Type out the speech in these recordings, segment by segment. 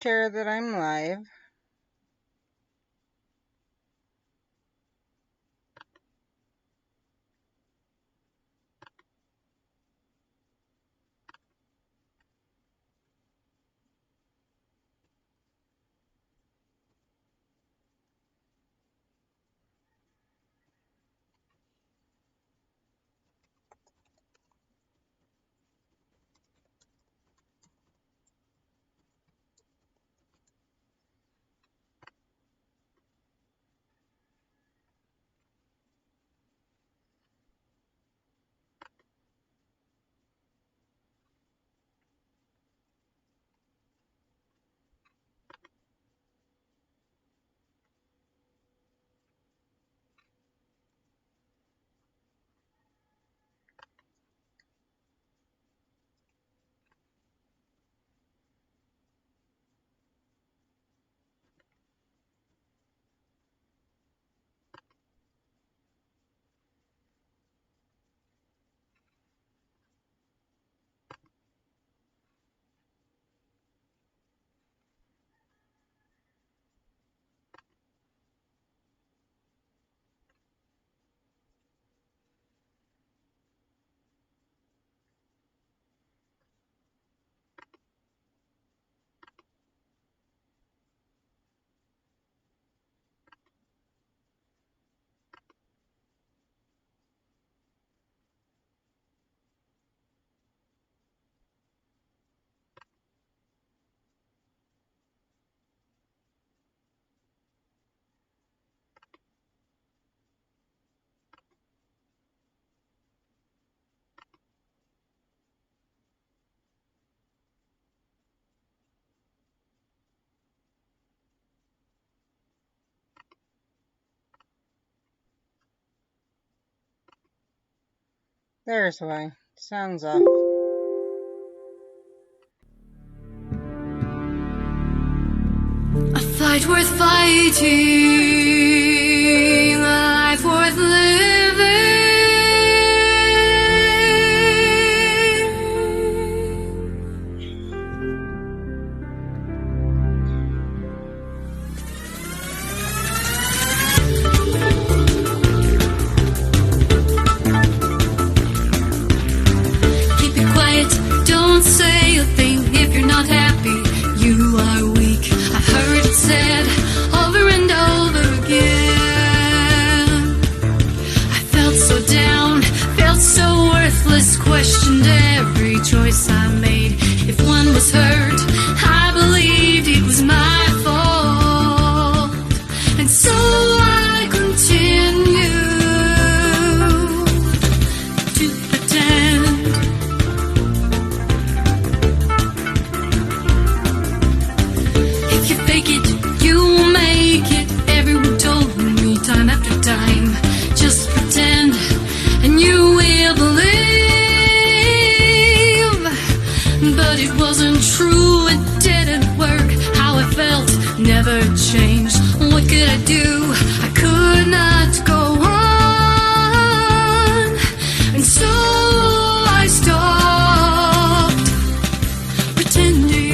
care that I'm live. There's why. Sounds off. A fight worth fighting, a life worth living. Keep it quiet, don't say a thing if you're not happy. You are weak. I heard it said over and over again. I felt so down, felt so worthless, questioned every choice I made. If one was hurt, I believed it was my fault. And so I continued to pretend. If you fake it, you will make it. Everyone told me time after time, just pretend and you will believe. But it wasn't true, it didn't work. How I felt never changed. What could I do? I could not go on. And so I stopped pretending.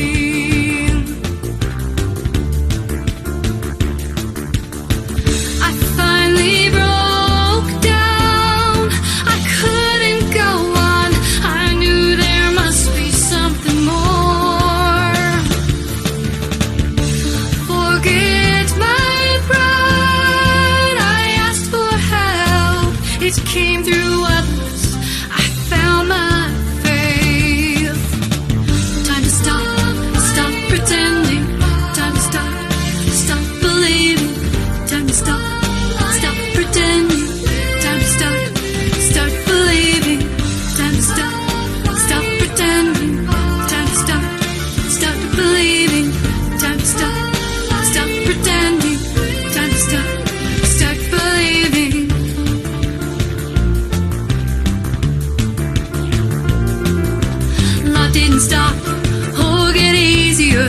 I finally broke down. I couldn't go on. I knew there must be something more. Forget my pride. I asked for help. It came through others. I found my faith. Time to stop pretending. Time to stop believing. Time to stop pretending. Time to start believing. Time to stop pretending. Time to start believing. Time to stop pretending. Time to start believing. Life didn't stop or get easier.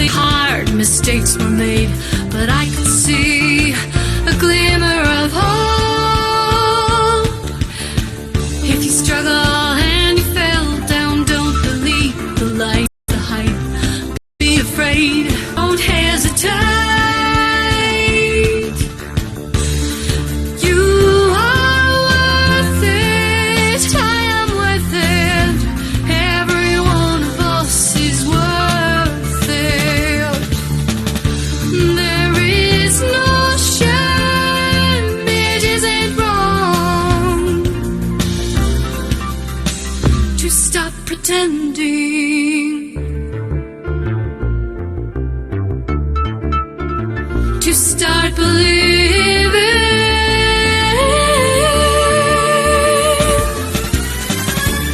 Hard mistakes were made, but I could see a glimmer of hope. If you struggle and you fell down, don't believe the light, the hype. Be afraid. afraid. Don't hesitate. You are worth it. I am worth it. Every one of us is worth it. There is no shame. It isn't wrong to stop pretending, to start believing.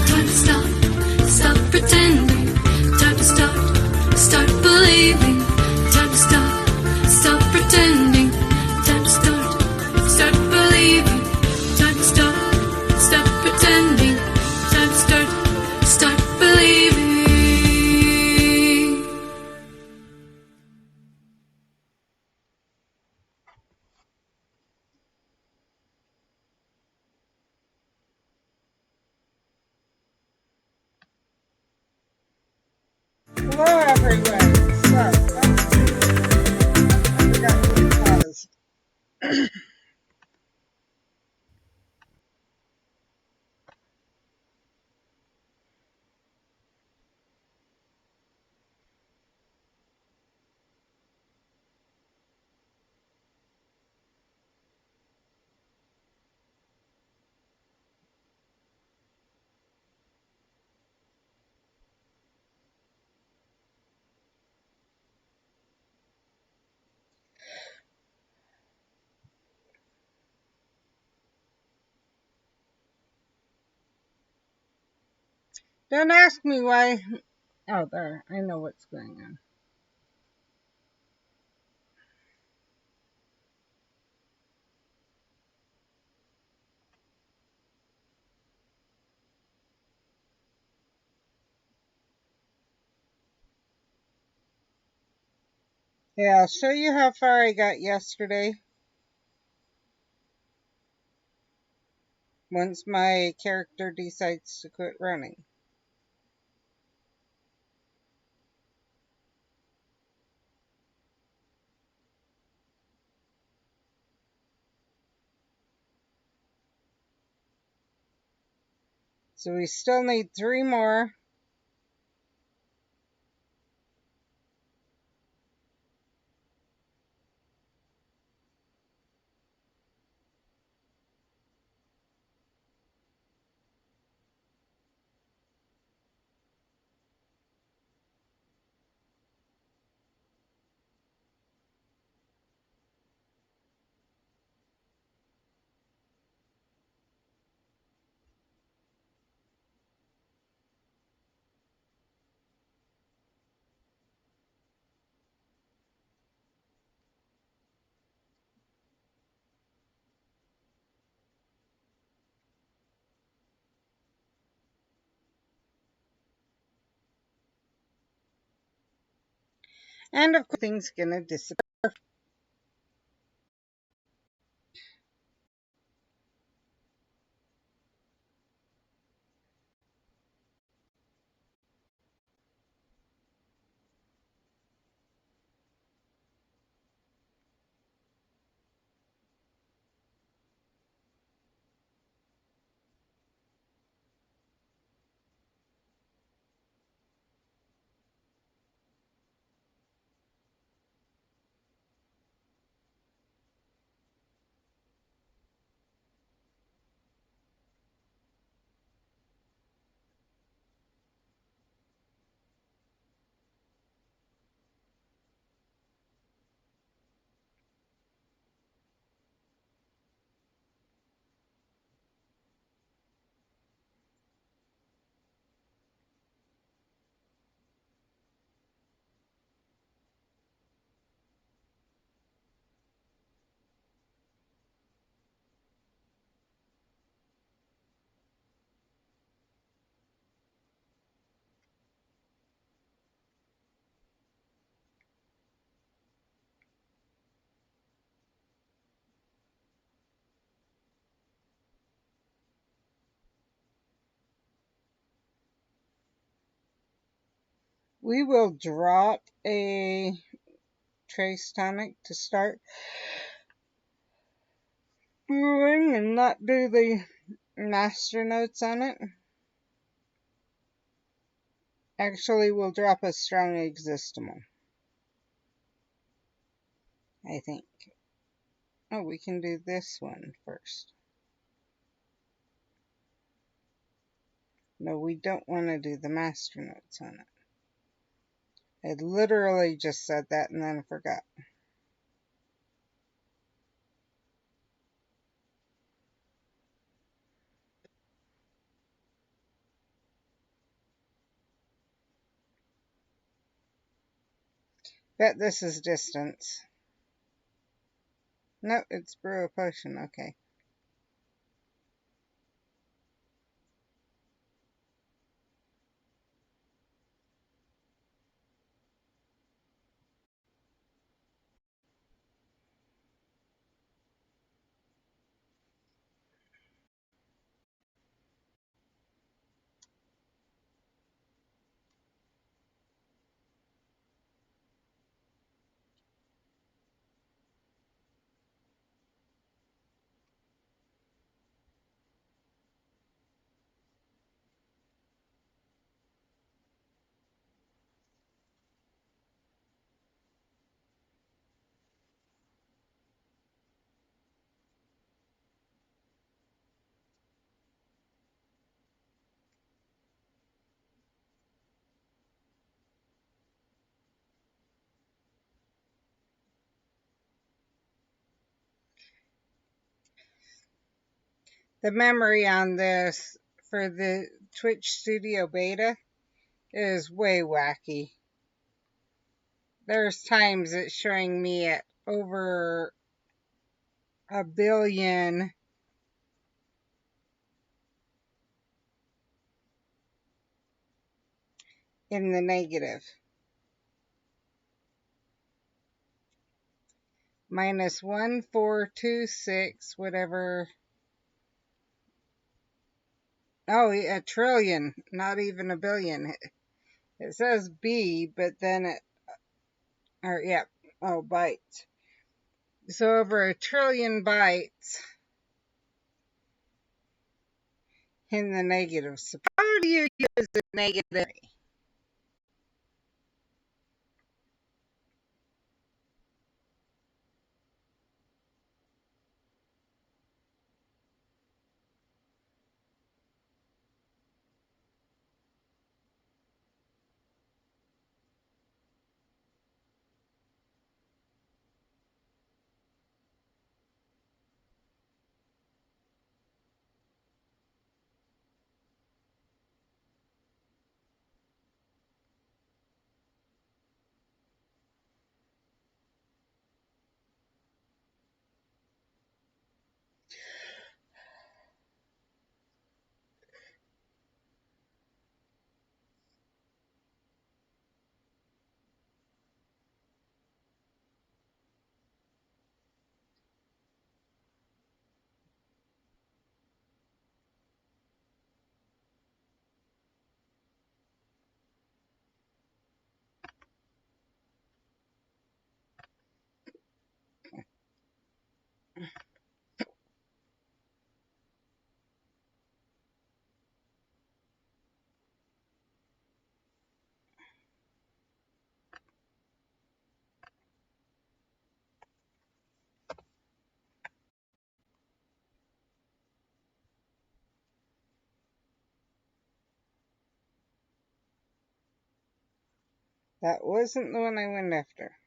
Time to stop pretending. Time to start believing. Time to stop pretending. Time to start believing. Time to stop pretending. Time to start believing. Hello, everyone. So, I forgot to pause. Don't ask me why. Oh, there. I know what's going on. Yeah, I'll show you how far I got yesterday once my character decides to quit running. So we still need 3 more. And of course, things gonna disappear. We will drop a trace tonic to start brewing and not do the master notes on it. Actually, we'll drop a strong existimal, I think. Oh, we can do this one first. No, we don't want to do the master notes on it. I literally just said that and then forgot. Bet this is distance. No, it's brew a potion. Okay. The memory on this for the Twitch Studio Beta is way wacky. There's times it's showing me at over a billion in the negative. Minus 1426, whatever. Oh, a trillion, not even a billion. It says B, but then it, or yeah, oh, bytes. So over a trillion bytes in the negative. So how do you use the negative? That wasn't the one I went after.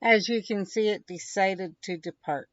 As you can see, it decided to depart.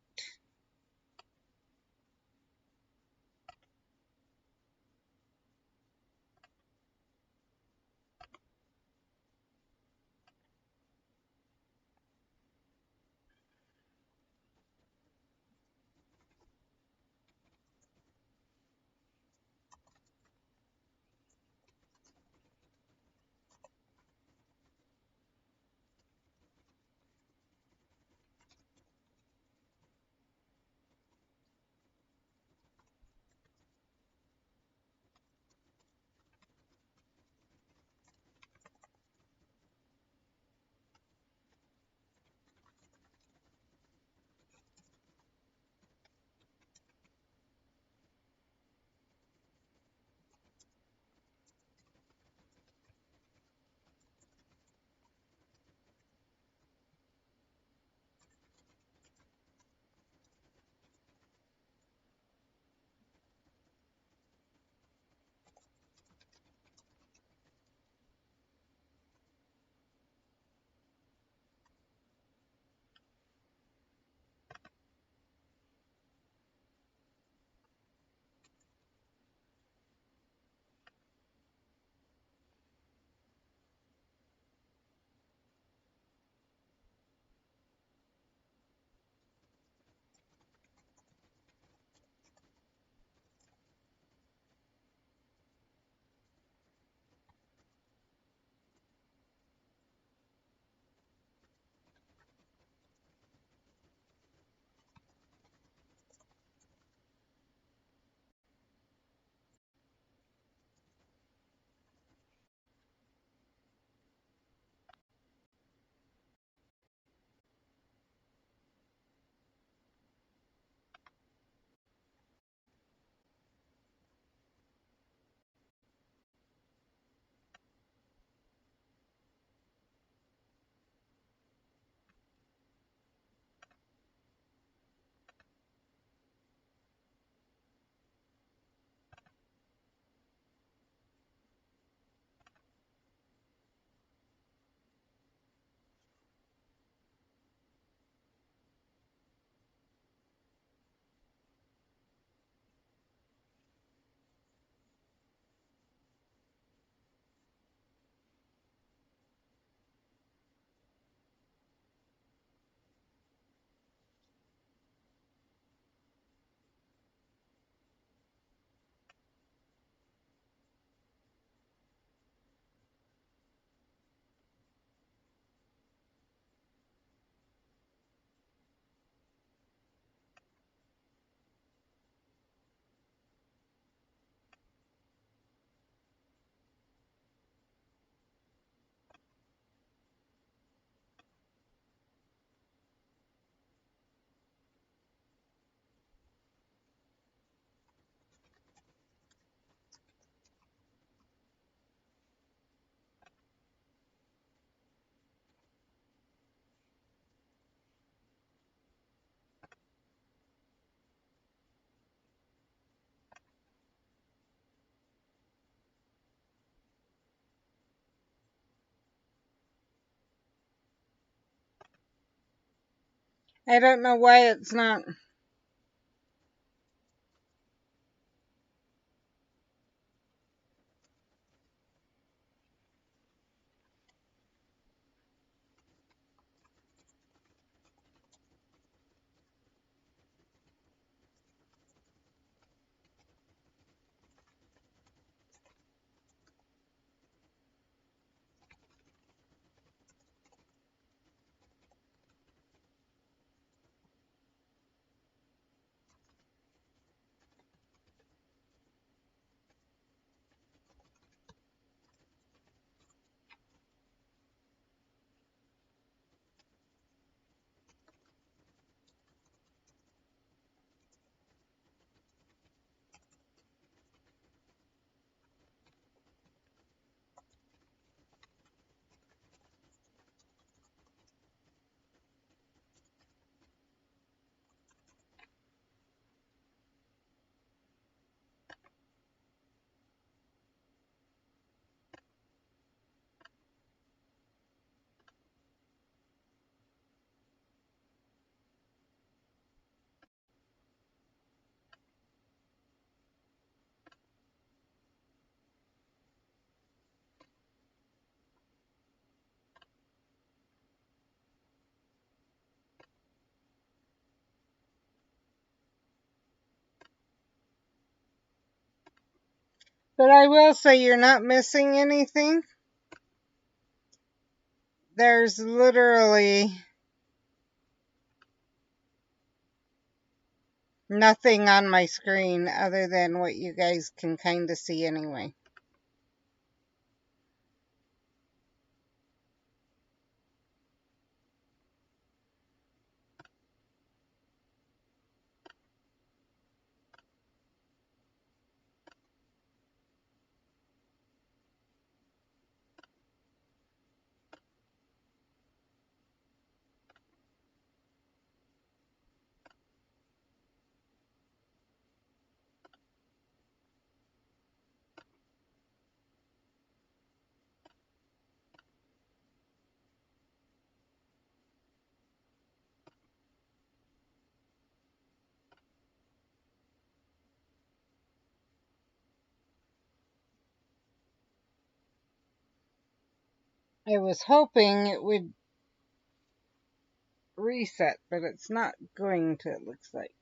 I don't know why it's not. But I will say you're not missing anything. There's literally nothing on my screen other than what you guys can kind of see anyway. I was hoping it would reset, but it's not going to, it looks like.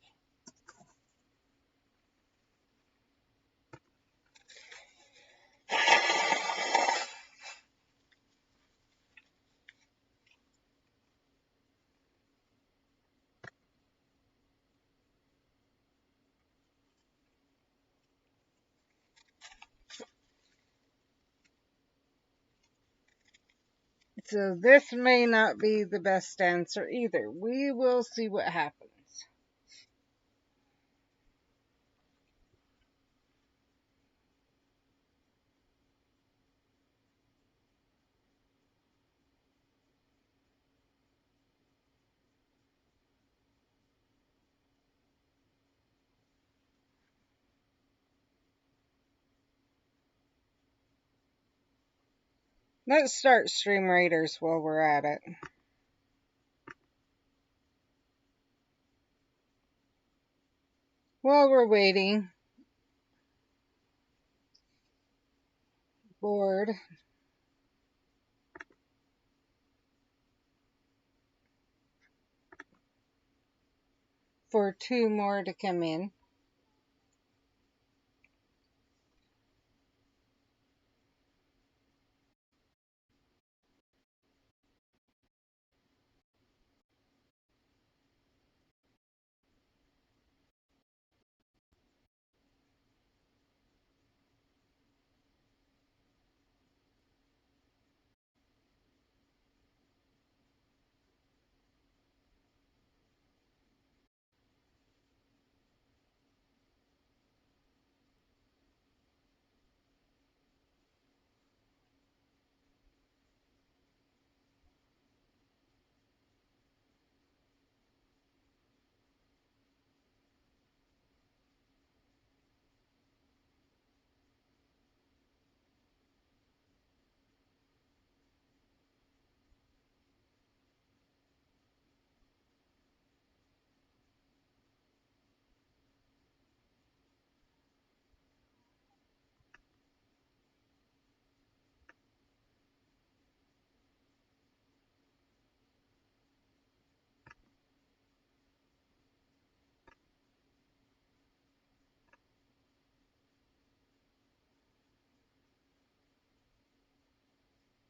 So this may not be the best answer either. We will see what happens. Let's start Stream Raiders while we're at it. While we're waiting, board, for 2 more to come in.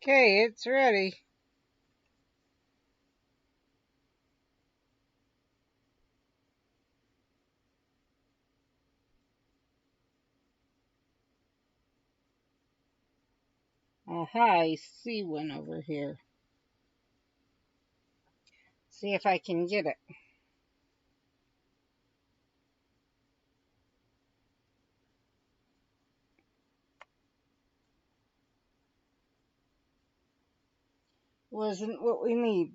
Okay, it's ready. Aha, I see one over here. See if I can get it. Wasn't what we need.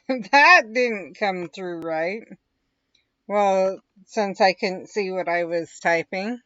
That didn't come through right. Well, since I couldn't see what I was typing.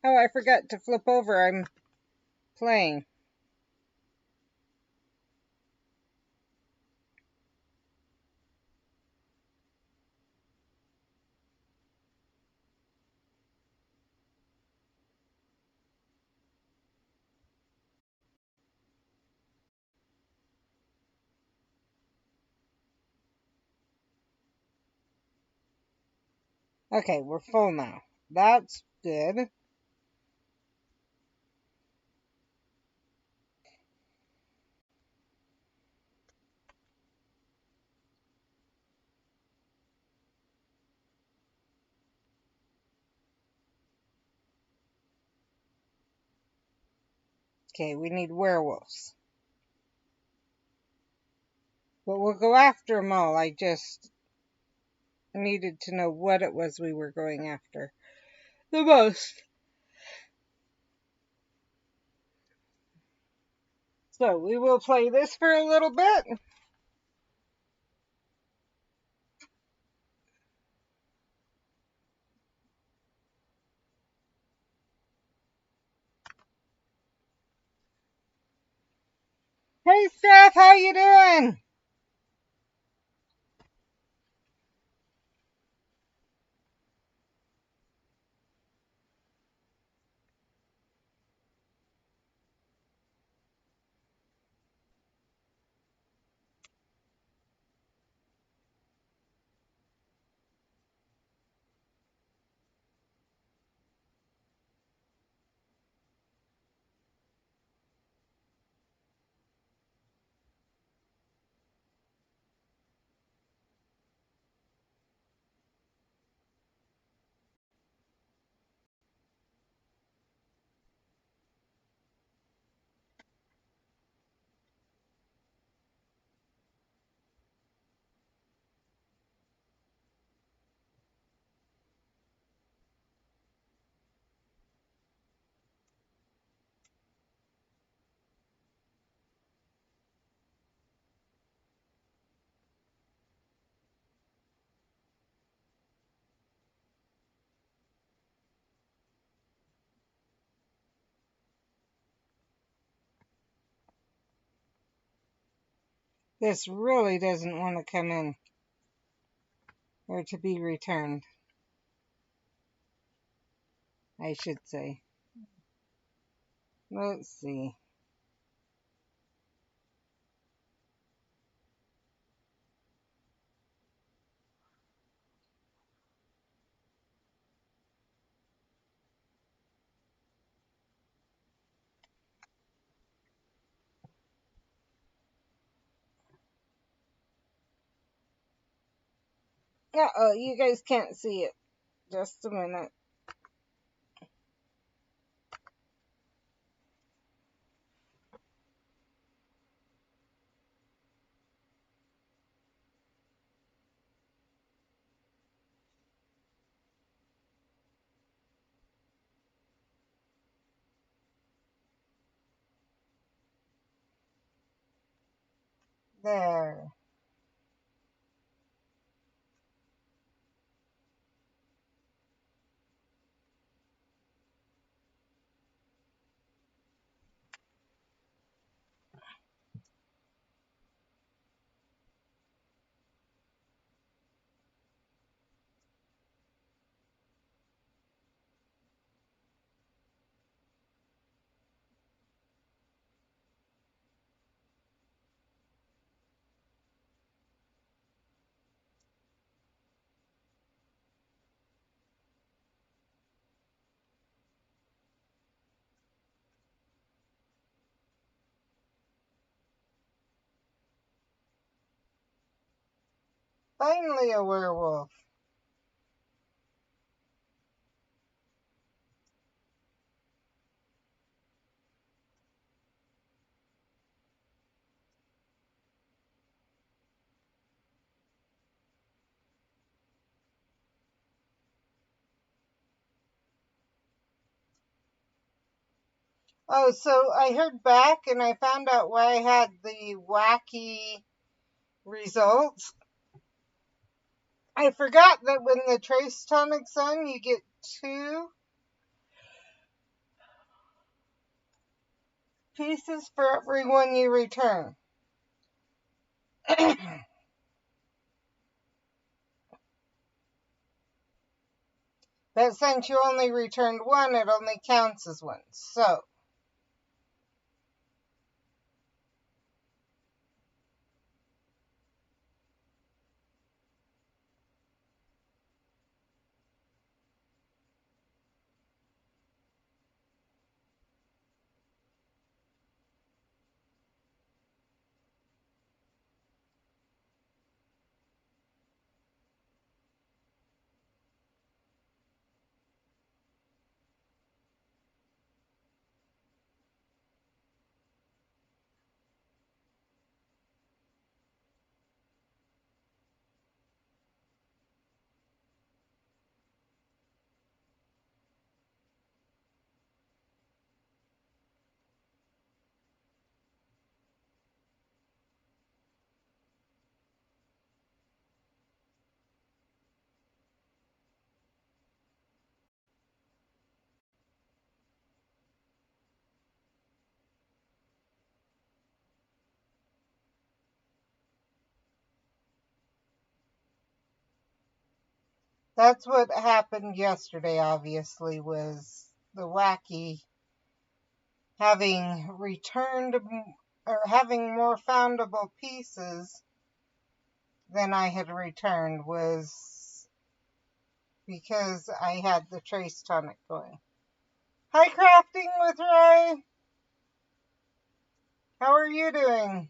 Oh, I forgot to flip over. I'm playing. Okay, we're full now. That's good. Okay, we need werewolves. But we'll go after them all. I just needed to know what it was we were going after the most. So we will play this for a little bit. Hey Steph, how you doing? This really doesn't want to come in or to be returned, I should say. Let's see. Uh-oh, you guys can't see it. Just a minute. There. Finally a werewolf. Oh, so I heard back and I found out why I had the wacky results. I forgot that when the trace tonic's on, you get two pieces for every one you return. But since you only returned one, it only counts as one. So, that's what happened yesterday, obviously, was the Whacky having returned or having more foundable pieces than I had returned was because I had the trace tonic going. Hi, Crafting with Ray. How are you doing?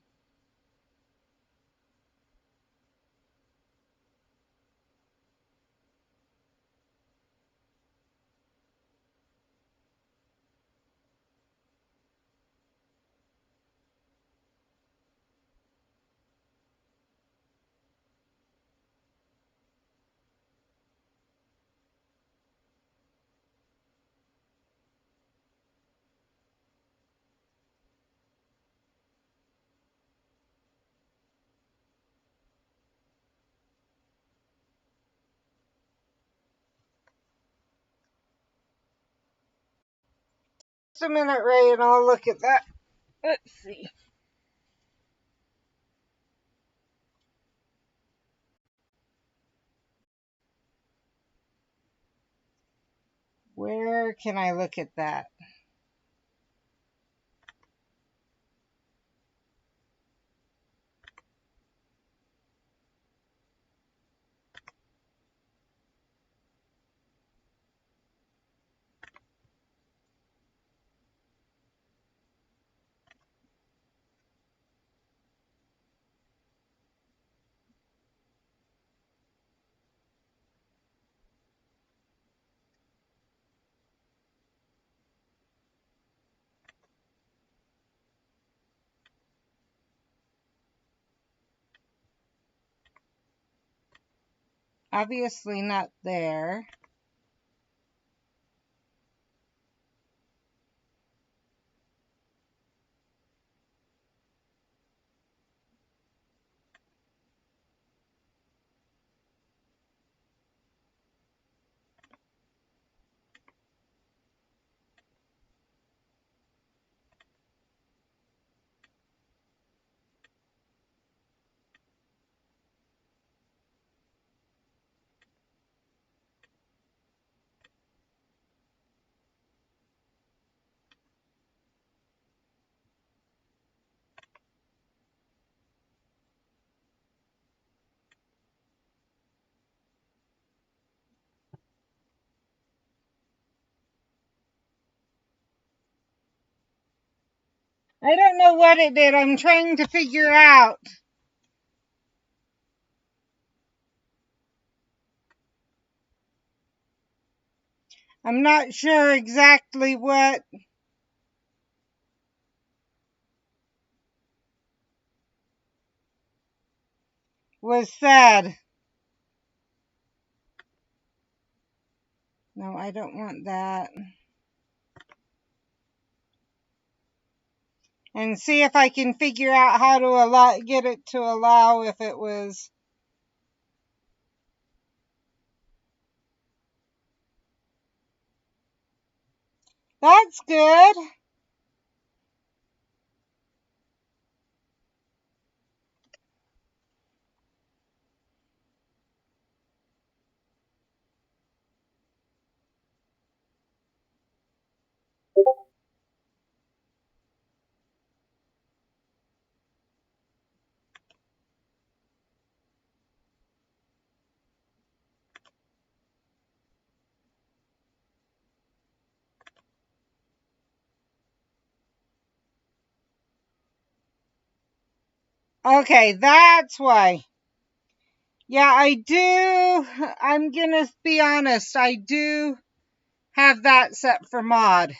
Just a minute, Ray, and I'll look at that. Let's see. Where can I look at that? Obviously not there. I don't know what it did. I'm trying to figure out. I'm not sure exactly what was said. No, I don't want that. And see if I can figure out how to get it to allow if it was. That's good. Okay, that's why. Yeah, I do. I'm gonna be honest. I do have that set for mod.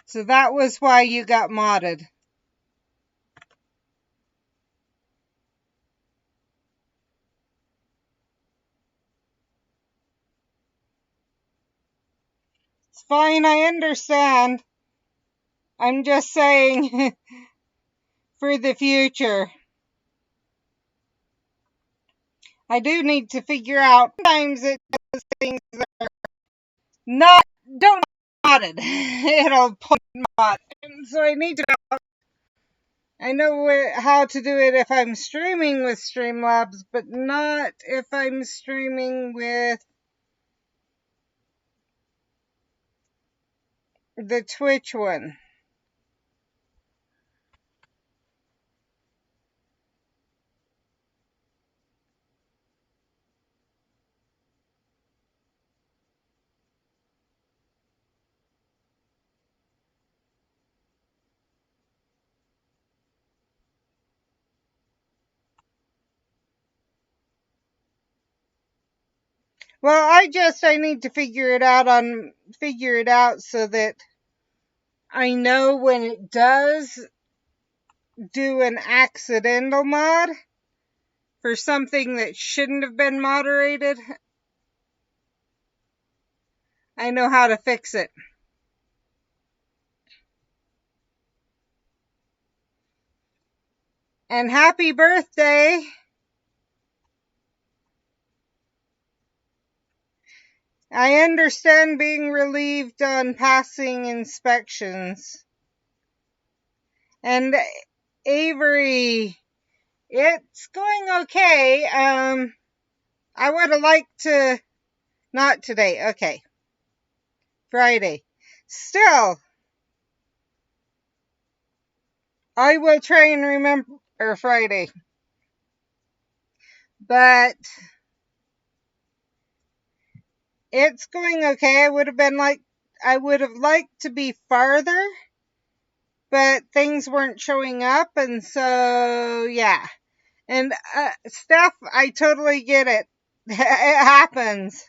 So that was why you got modded. It's fine, I understand. I'm just saying for the future. I do need to figure out. Sometimes it does things that are not don't modded. It'll put mod. And so I need to know. I know how to do it if I'm streaming with Streamlabs, but not if I'm streaming with the Twitch one. Well, I need to figure it out so that I know when it does do an accidental mod for something that shouldn't have been moderated, I know how to fix it. And happy birthday! I understand being relieved on passing inspections. And Avery, it's going okay. I would have liked to, not today, okay. Friday. Still, I will try and remember Friday. But it's going okay. I would have liked to be farther, but things weren't showing up, and so yeah. And Steph, I totally get it. It happens.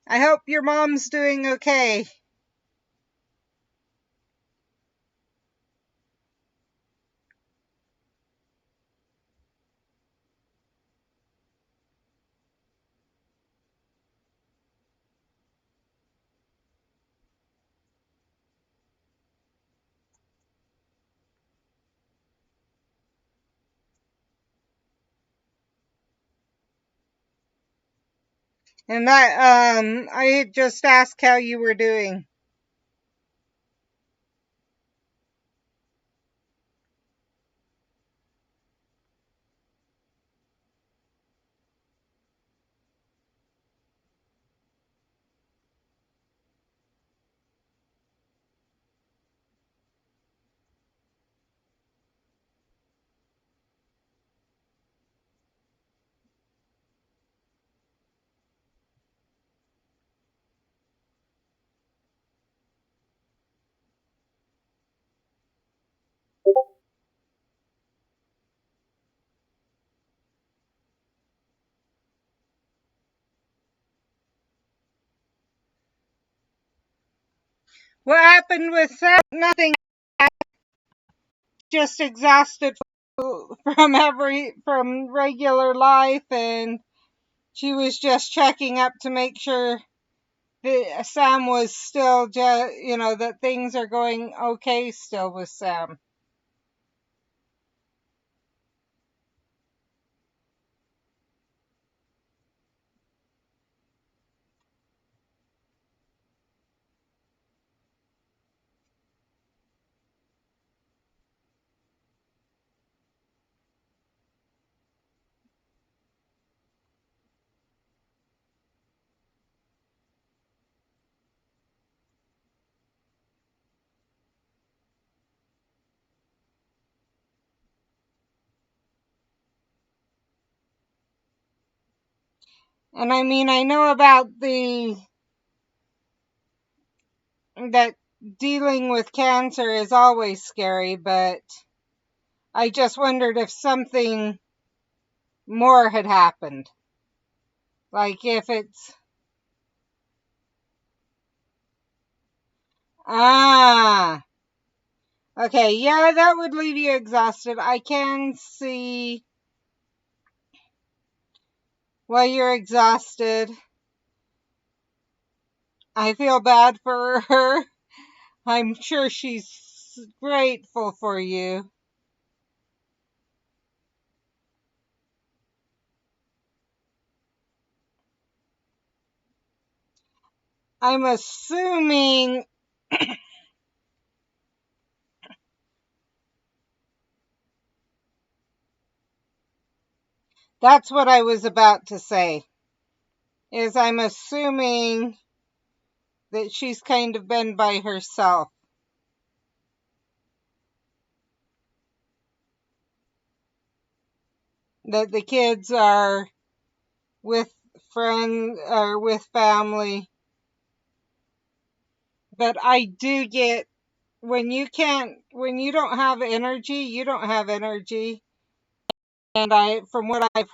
I hope your mom's doing okay. And I just asked how you were doing. What happened with Sam? Nothing. Just exhausted from regular life, and she was just checking up to make sure that Sam was still just, that things are going okay still with Sam. And I mean, I know about that dealing with cancer is always scary, but I just wondered if something more had happened. Like if it's, ah, okay, yeah, that would leave you exhausted. I can see why you're exhausted. I feel bad for her. I'm sure she's grateful for you. I'm assuming that's what I was about to say. Is I'm assuming that she's kind of been by herself. That the kids are with friends or with family. But I do get when when you don't have energy, you don't have energy. And from what I've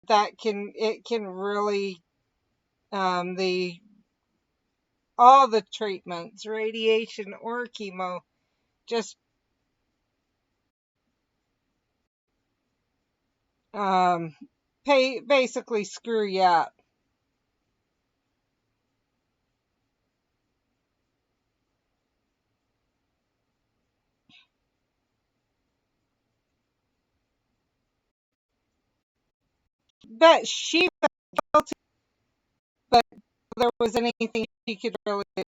heard, it can really, the, all the treatments, radiation or chemo, just, um, basically screw you up. But she felt it, but there was anything she could really do.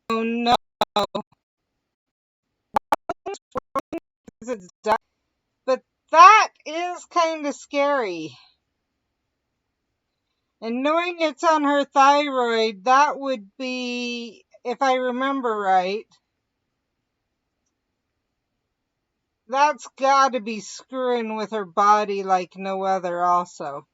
Oh no, it's done. But that is kind of scary. And knowing it's on her thyroid, that would be, if I remember right, that's gotta be screwing with her body like no other, also.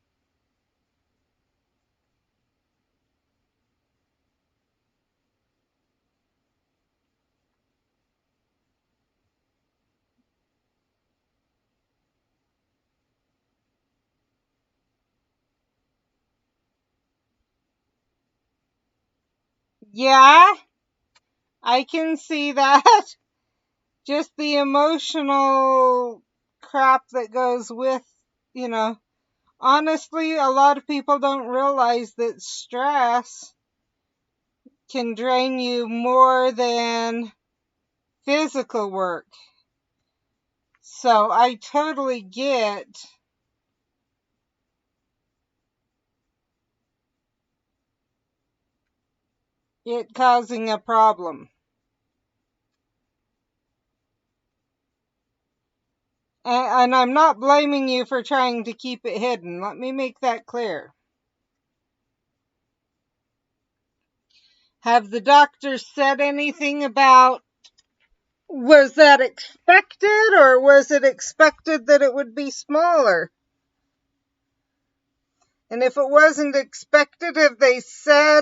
Yeah, I can see that. Just the emotional crap that goes with, you know. Honestly, a lot of people don't realize that stress can drain you more than physical work. So I totally get it causing a problem. And I'm not blaming you for trying to keep it hidden. Let me make that clear. Have the doctors said anything about, was that expected, or was it expected that it would be smaller? And if it wasn't expected, have they said,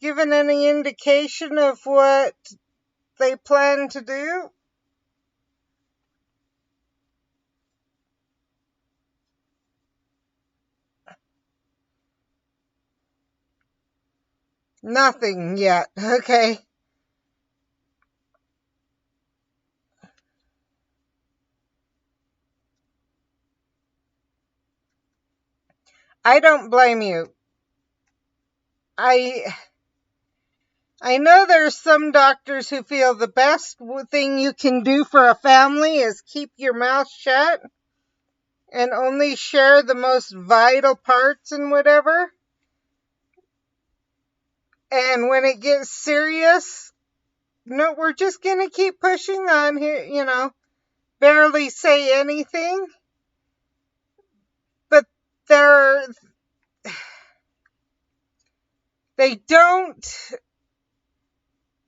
given any indication of what they plan to do? Nothing yet. Okay. I don't blame you. I I know there's some doctors who feel the best thing you can do for a family is keep your mouth shut and only share the most vital parts and whatever. And when it gets serious, no, we're just going to keep pushing on here, barely say anything. But they're, they don't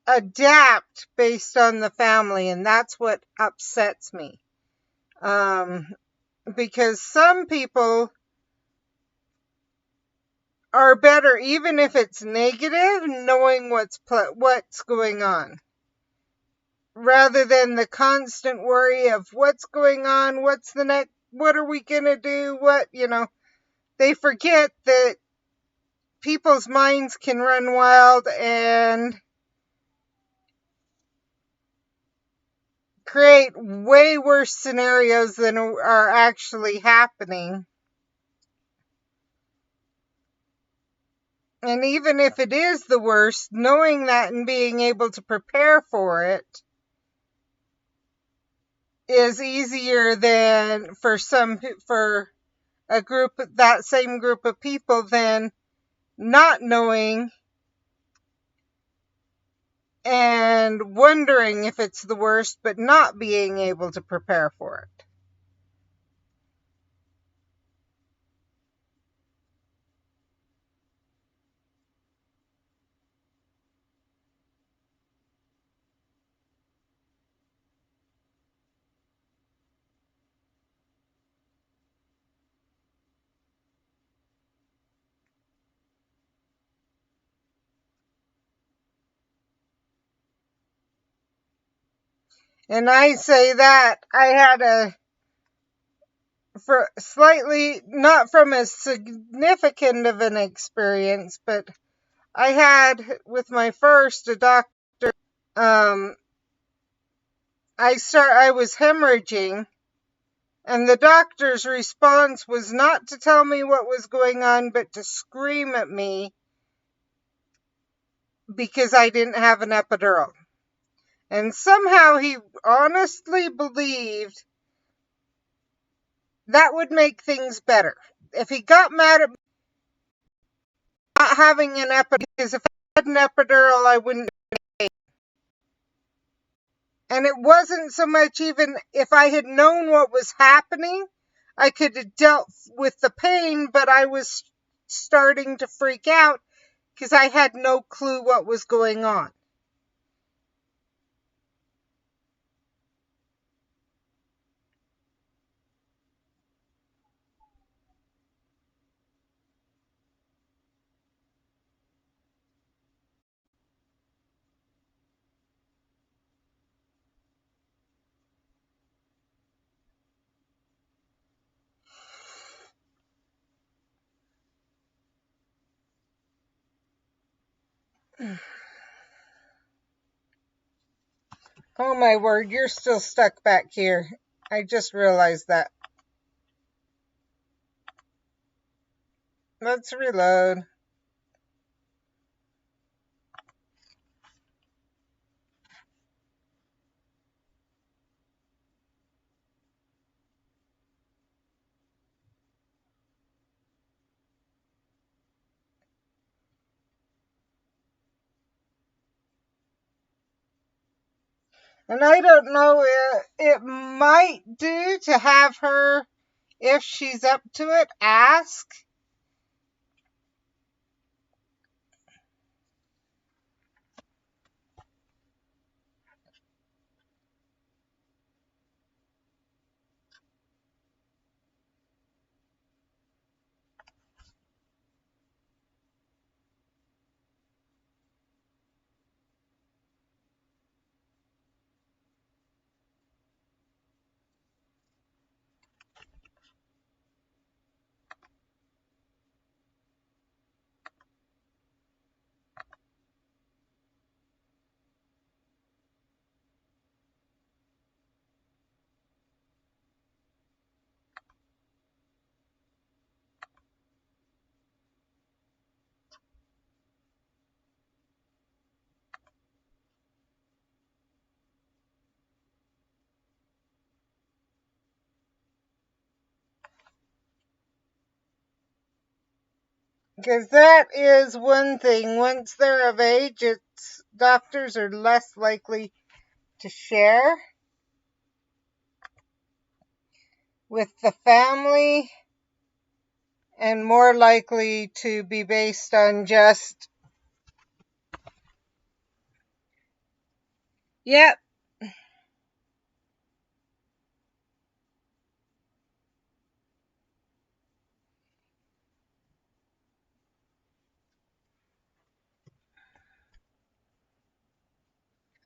adapt based on the family, and that's what upsets me. Because some people are better, even if it's negative, knowing what's going on, rather than the constant worry of what's going on, what's the next, what are we gonna do, they forget that people's minds can run wild and create way worse scenarios than are actually happening. And even if it is the worst, knowing that and being able to prepare for it is easier than for that same group of people than not knowing and wondering if it's the worst, but not being able to prepare for it. And I say that I had for slightly, not from as significant of an experience, but I had with my first a doctor. Um, I was hemorrhaging, and the doctor's response was not to tell me what was going on, but to scream at me because I didn't have an epidural. And somehow he honestly believed that would make things better. If he got mad at me not having an epidural, because if I had an epidural, I wouldn't. And it wasn't so much even if I had known what was happening, I could have dealt with the pain, but I was starting to freak out because I had no clue what was going on. Oh my word, you're still stuck back here. I just realized that. Let's reload. And I don't know, it might do to have her, if she's up to it, ask. Because that is one thing. Once they're of age, it's doctors are less likely to share with the family and more likely to be based on just, yep.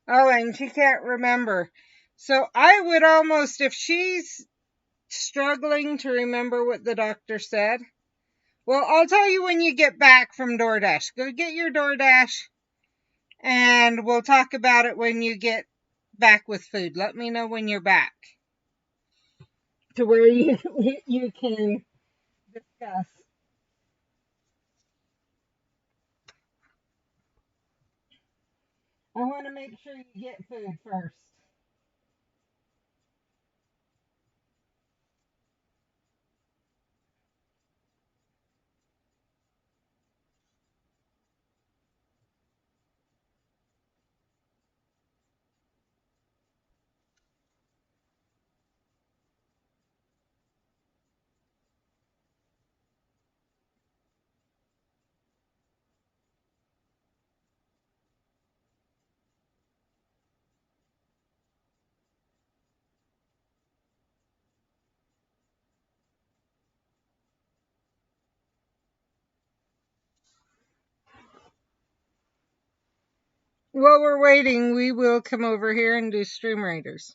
Oh, and she can't remember. So I would almost, if she's struggling to remember what the doctor said, well, I'll tell you when you get back from DoorDash. Go get your DoorDash and we'll talk about it when you get back with food. Let me know when you're back to where you you can discuss. I want to make sure you get food first. While we're waiting, we will come over here and do Stream Raiders.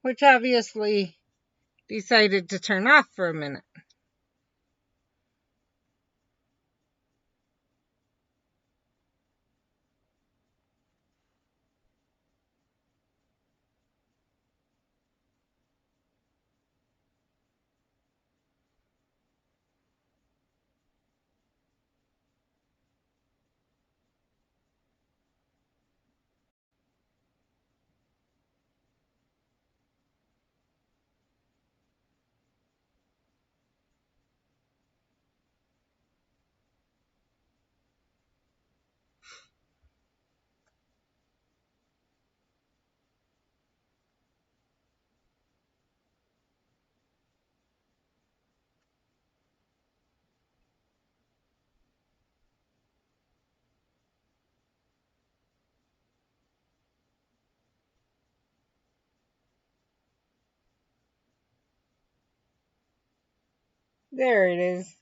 Which obviously decided to turn off for a minute. There it is.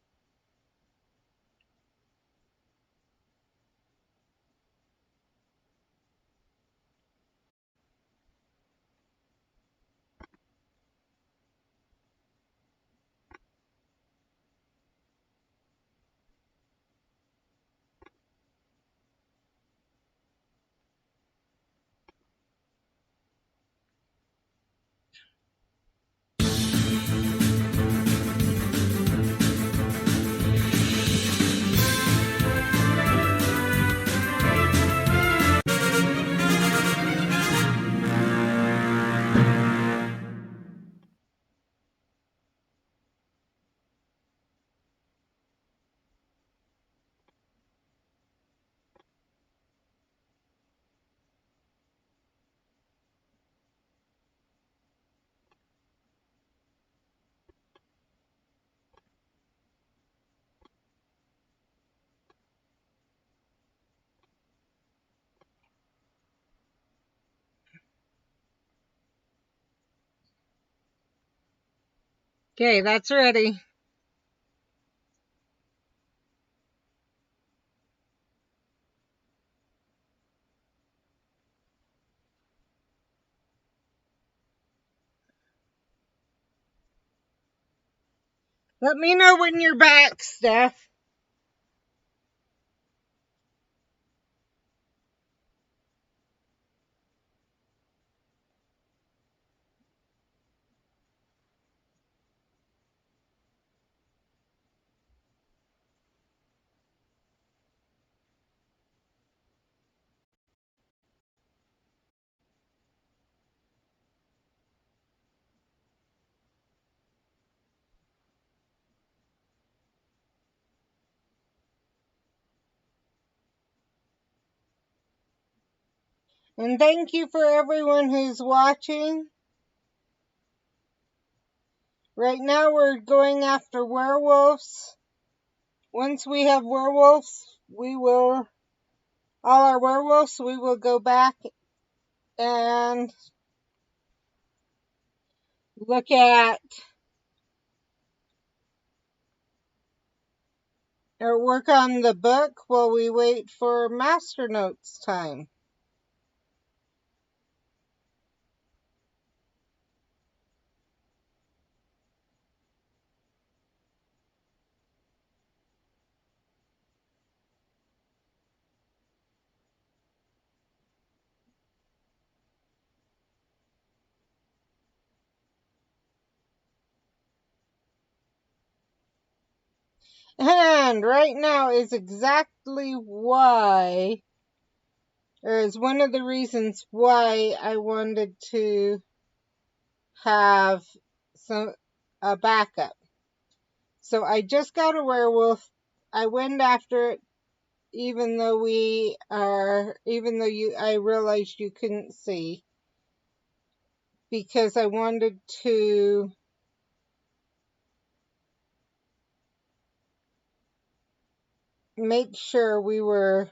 Okay, that's ready. Let me know when you're back, Steph. And thank you for everyone who's watching. Right now we're going after werewolves. Once we have werewolves, all our werewolves, we will go back and look at or work on the book while we wait for master notes time. And right now is exactly why, or is one of the reasons why I wanted to have a backup. So I just got a werewolf. I went after it, even though I realized you couldn't see, because I wanted to make sure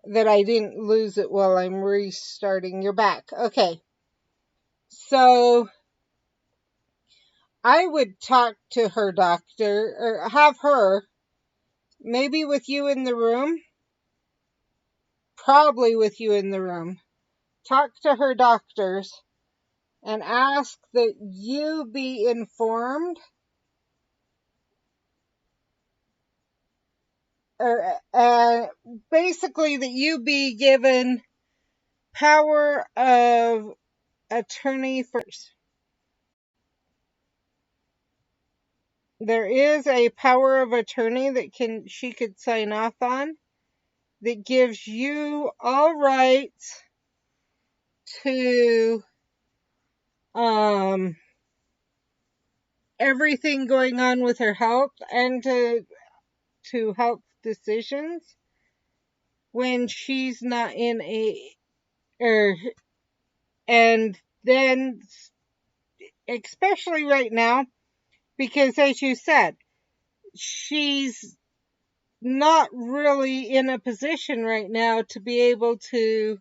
that I didn't lose it while I'm restarting your back. Okay. So I would talk to her doctor, or have her, maybe with you in the room, probably with you in the room, talk to her doctors and ask that you be informed, or basically that you be given power of attorney first. There is a power of attorney that she could sign off on that gives you all rights to everything going on with her health and to health decisions when she's not in er, and then especially right now, because as you said, she's not really in a position right now to be able to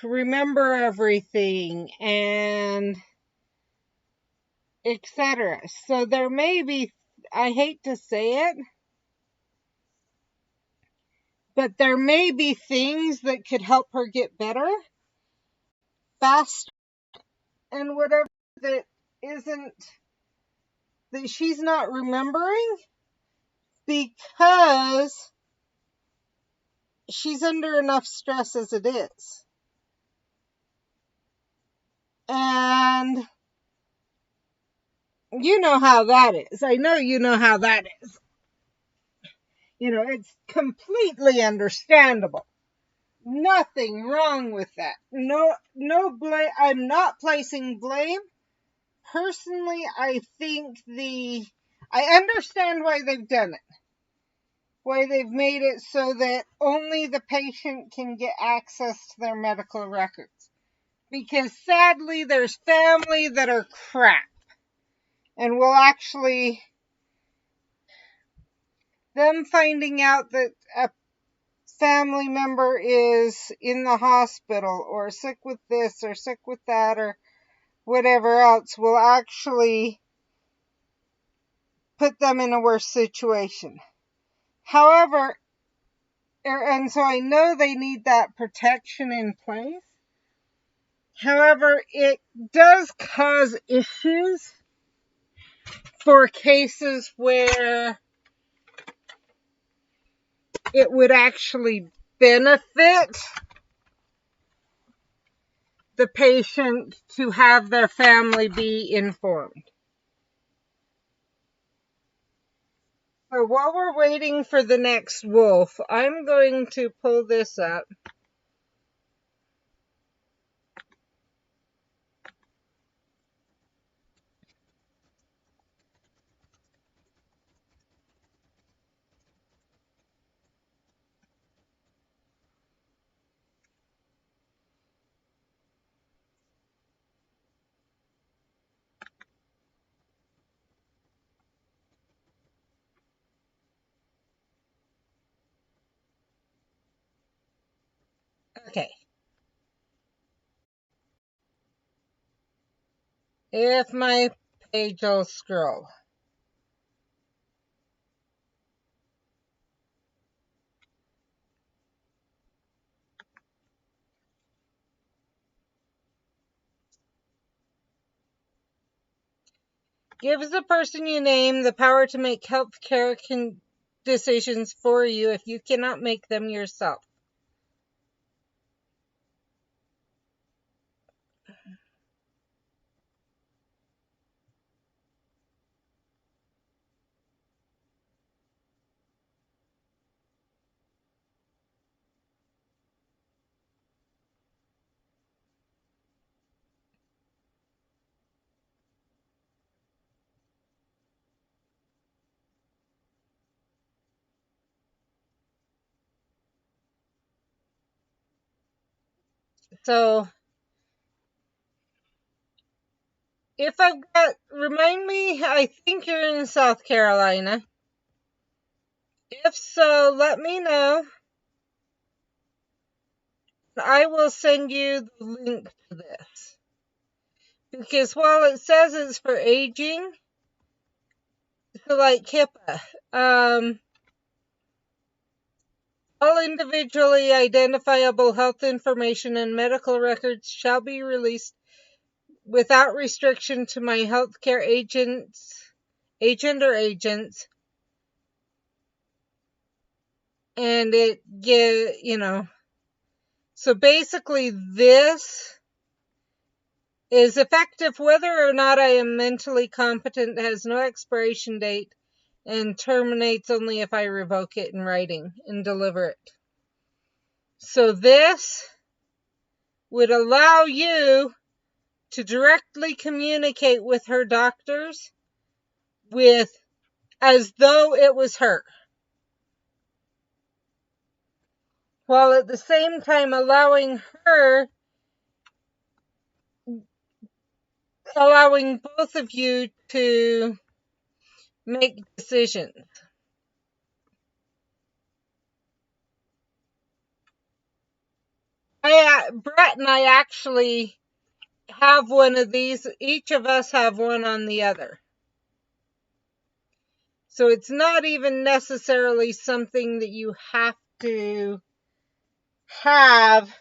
remember everything and etc. So there may be, I hate to say it, but there may be things that could help her get better faster and whatever that isn't, that she's not remembering because she's under enough stress as it is. And you know how that is. I know you know how that is. It's completely understandable. Nothing wrong with that. No blame. I'm not placing blame. Personally, I think I understand why they've done it. Why they've made it so that only the patient can get access to their medical records. Because sadly, there's family that are crap. And will actually, them finding out that a family member is in the hospital or sick with this or sick with that or whatever else will actually put them in a worse situation. However, and so I know they need that protection in place. However, it does cause issues for cases where it would actually benefit the patient to have their family be informed. So while we're waiting for the next wolf, I'm going to pull this up. Okay. If my page will scroll. Gives the person you name the power to make healthcare decisions for you if you cannot make them yourself. So if I've got, remind me, I think you're in South Carolina. If so, let me know. I will send you the link to this. Because while it says it's for aging, so like HIPAA, all individually identifiable health information and medical records shall be released without restriction to my healthcare agent or agents. And it so basically this is effective whether or not I am mentally competent, has no expiration date, and terminates only if I revoke it in writing and deliver it. So this would allow you to directly communicate with her doctors with as though it was her, while at the same time allowing both of you to make decisions. Brett and I actually have one of these. Each of us have one on the other. So it's not even necessarily something that you have to have,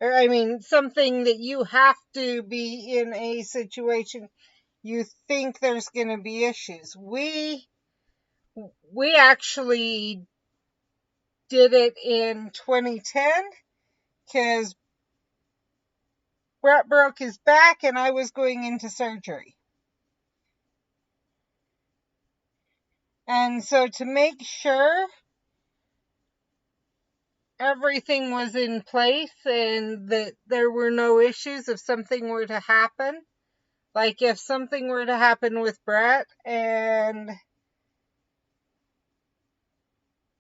or I mean, something that you have to be in a situation you think there's going to be issues. We actually did it in 2010 because Brett broke his back and I was going into surgery. And so to make sure everything was in place and that there were no issues if something were to happen, like if something were to happen with Brett and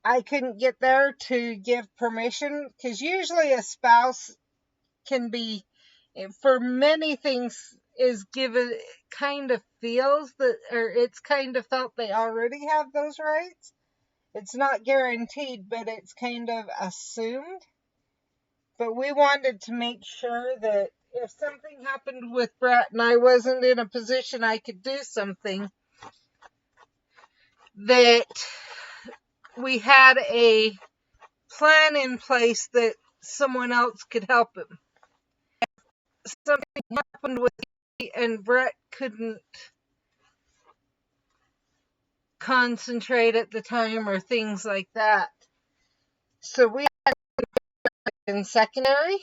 I couldn't get there to give permission, because usually a spouse can be, for many things, is given, kind of feels that, or it's kind of felt they already have those rights. It's not guaranteed, but it's kind of assumed. But we wanted to make sure that if something happened with Brett and I wasn't in a position I could do something, that we had a plan in place that someone else could help him. Something happened with me and Brett couldn't concentrate at the time or things like that. So we had in secondary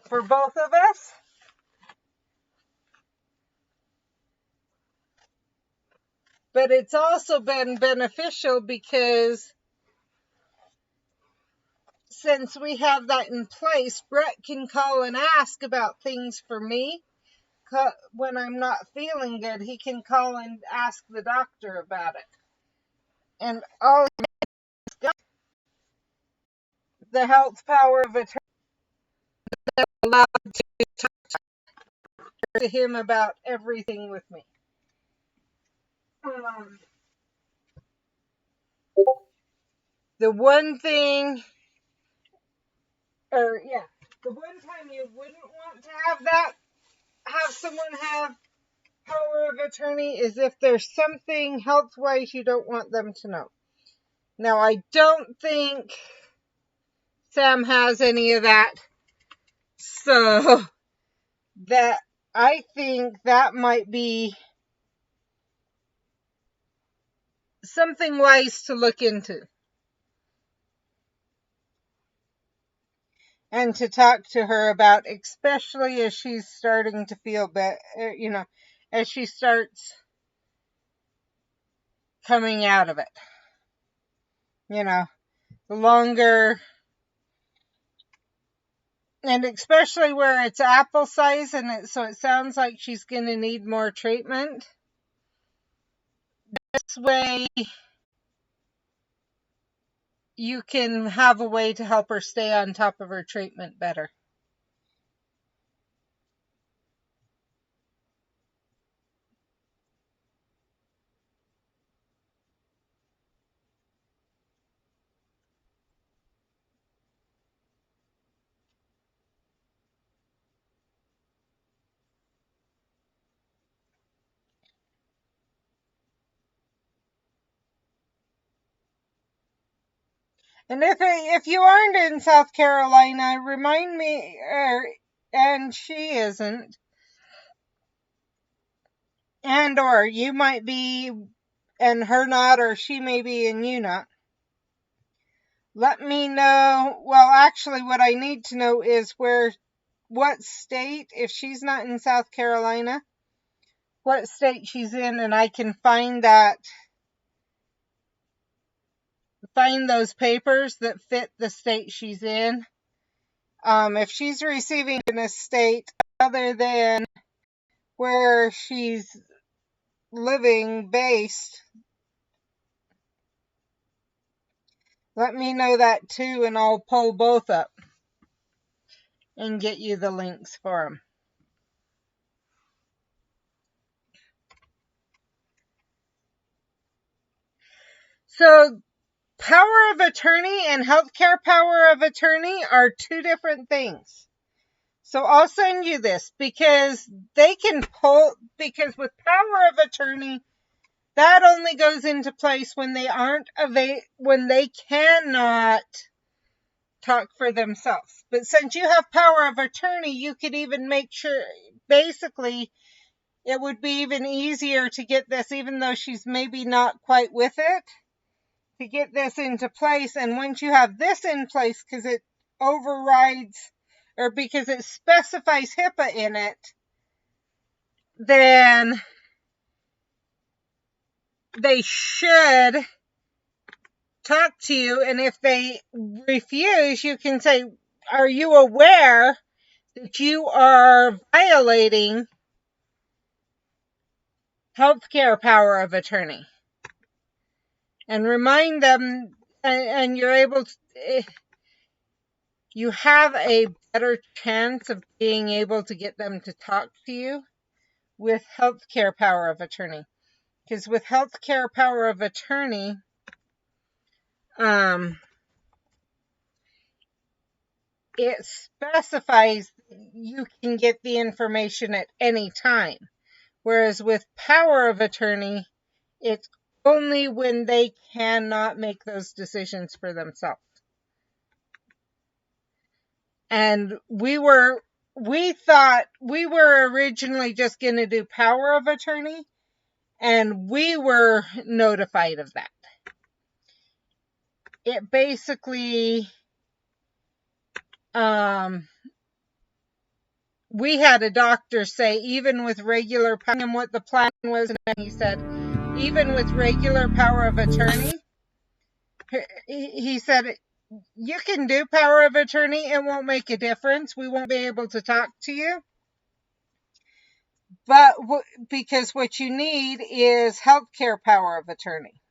for both of us. But it's also been beneficial because since we have that in place, Brett can call and ask about things for me. When I'm not feeling good, he can call and ask the doctor about it. And all the health power of attorney allowed to talk to him about everything with me. The one thing, or yeah, the one time you wouldn't want to have someone have power of attorney is if there's something health-wise you don't want them to know. Now, I don't think Sam has any of that, so that I think that might be something wise to look into and to talk to her about, especially as she's starting to feel better, as she starts coming out of it. The longer, and especially where it's apple size, and so it sounds like she's going to need more treatment. This way, you can have a way to help her stay on top of her treatment better. And if you aren't in South Carolina, remind me, and she isn't, and or you might be and her not, or she may be and you not. Let me know. Well, actually, what I need to know is what state, if she's not in South Carolina, what state she's in, and I can find those papers that fit the state she's in. If she's receiving in a state other than where she's living based, let me know that too, and I'll pull both up and get you the links for them. So, power of attorney and healthcare power of attorney are two different things. So I'll send you this because because with power of attorney, that only goes into place when when they cannot talk for themselves. But since you have power of attorney, you could even make sure, basically, it would be even easier to get this, even though she's maybe not quite with it, to get this into place. And once you have this in place, because it overrides, or because it specifies HIPAA in it, then they should talk to you. And if they refuse, you can say, are you aware that you are violating healthcare power of attorney? And remind them, and you're able to, you have a better chance of being able to get them to talk to you with healthcare power of attorney. Because with healthcare power of attorney, it specifies you can get the information at any time. Whereas with power of attorney, it's only when they cannot make those decisions for themselves. And we thought we were originally just going to do power of attorney, and we were notified of that. It basically, we had a doctor say, even with regular power, and what the plan was, and he said, even with regular power of attorney, he said, you can do power of attorney, it won't make a difference. We won't be able to talk to you. But because what you need is healthcare power of attorney.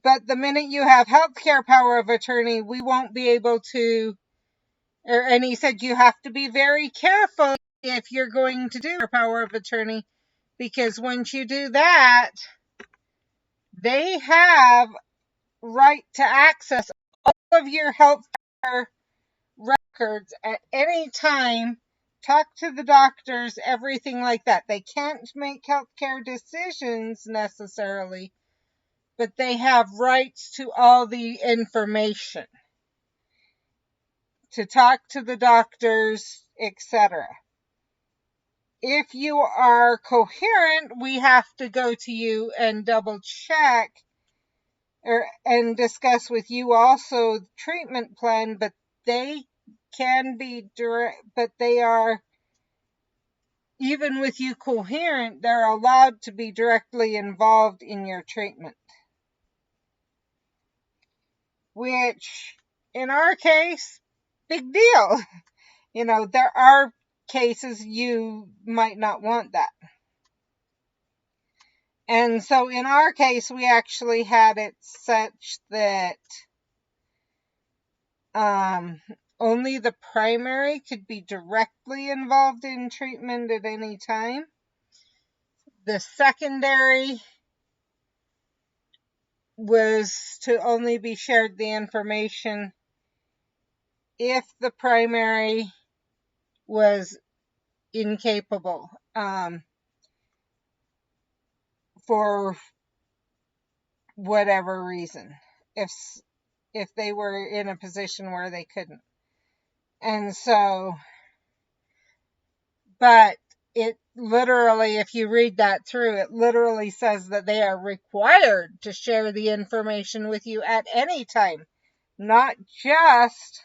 But the minute you have healthcare power of attorney, we won't be able to, and he said you have to be very careful if you're going to do power of attorney, because once you do that, they have right to access all of your health care records at any time, talk to the doctors, everything like that. They can't make healthcare decisions necessarily, but they have rights to all the information, to talk to the doctors, etc. If you are coherent, we have to go to you and double check and discuss with you also the treatment plan, but they can be direct, but they are, even with you coherent, they're allowed to be directly involved in your treatment. Which, in our case, big deal. There are cases you might not want that. And so in our case, we actually had it such that only the primary could be directly involved in treatment at any time. The secondary was to only be shared the information if the primary was incapable, for whatever reason, if they were in a position where they couldn't. And so, but it literally, if you read that through, it literally says that they are required to share the information with you at any time, not just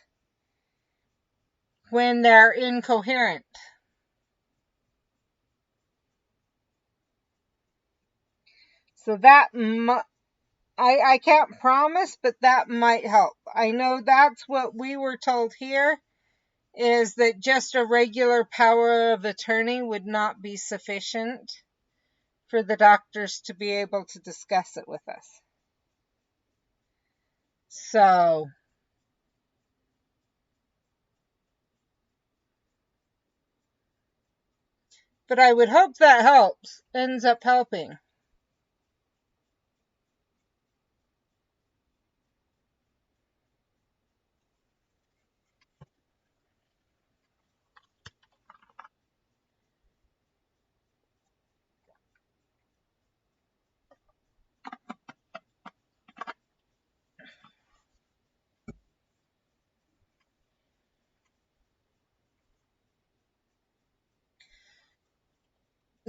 when they're incoherent. So that I can't promise, but that might help. I know that's what we were told here, is that just a regular power of attorney would not be sufficient for the doctors to be able to discuss it with us. So, but I would hope that ends up helping.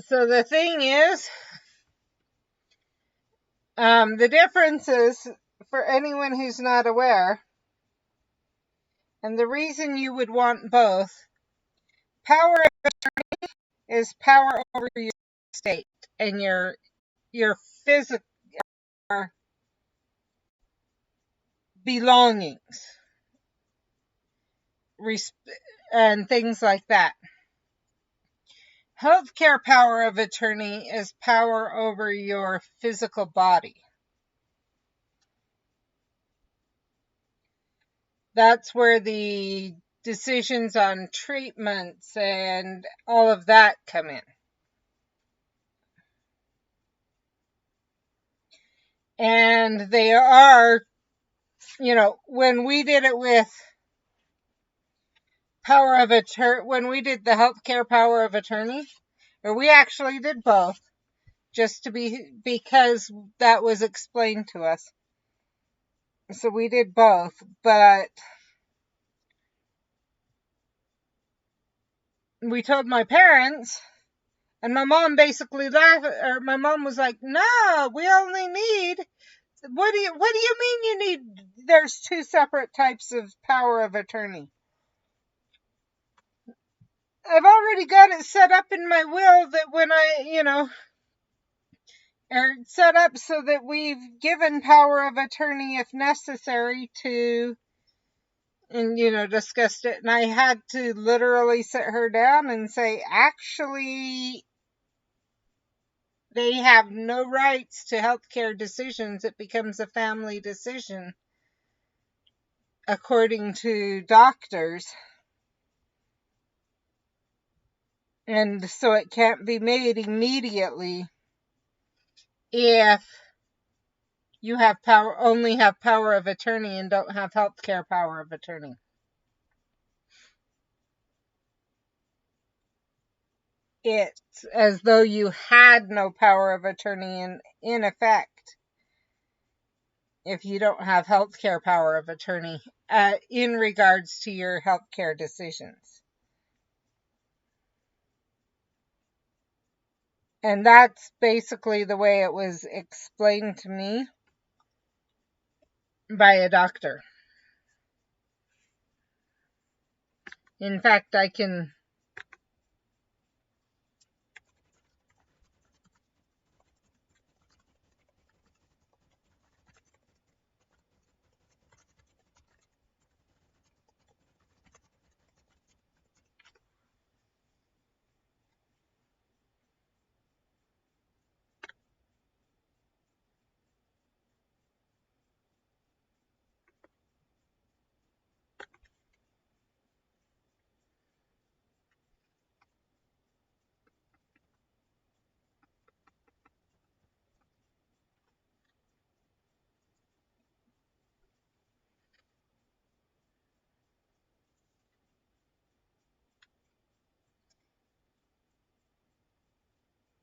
So the thing is, the difference is, for anyone who's not aware, and the reason you would want both, power is power over your state and your physical belongings and things like that. Healthcare power of attorney is power over your physical body. That's where the decisions on treatments and all of that come in. And they are, when we did it with when we did the healthcare power of attorney, or we actually did both, just because that was explained to us. So we did both, but we told my parents, and my mom basically laughed, or my mom was like, "No, we only need, what do you mean you need, there's two separate types of power of attorney. I've already got it set up in my will that when or set up so that we've given power of attorney if necessary to," and discussed it. And I had to literally sit her down and say, actually, they have no rights to healthcare decisions. It becomes a family decision, according to doctors. And so it can't be made immediately if you only have power of attorney and don't have healthcare power of attorney. It's as though you had no power of attorney in effect if you don't have healthcare power of attorney in regards to your healthcare decisions. And that's basically the way it was explained to me by a doctor. In fact, I can...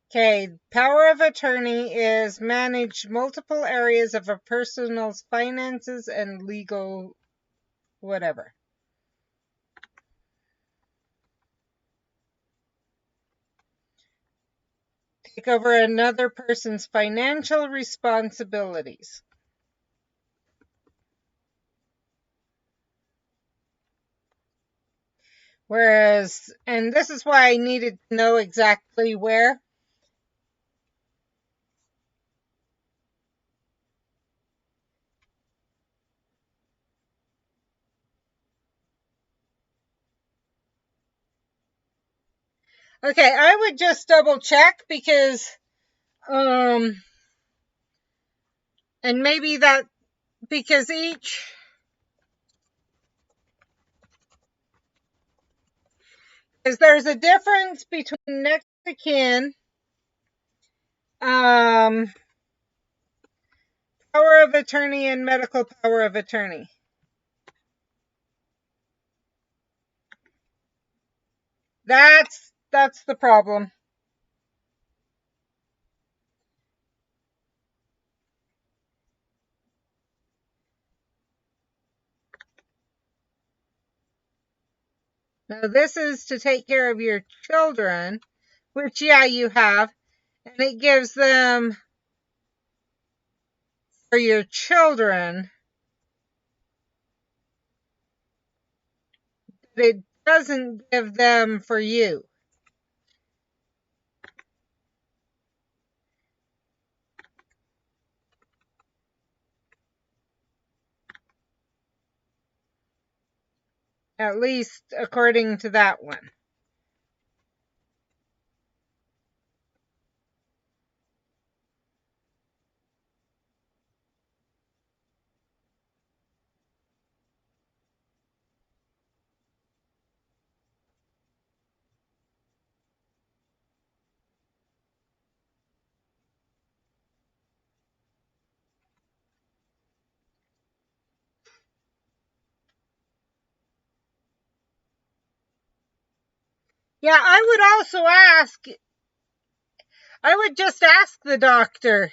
Okay, power of attorney is manage multiple areas of a person's finances and legal whatever. Take over another person's financial responsibilities. Whereas, and this is why I needed to know exactly where. Okay, I would just double check because, and maybe that, because because there's a difference between next of kin, power of attorney and medical power of attorney. That's the problem. Now this is to take care of your children, which yeah, you have, and it gives them for your children, but it doesn't give them for you. At least according to that one. Yeah, I would just ask the doctor,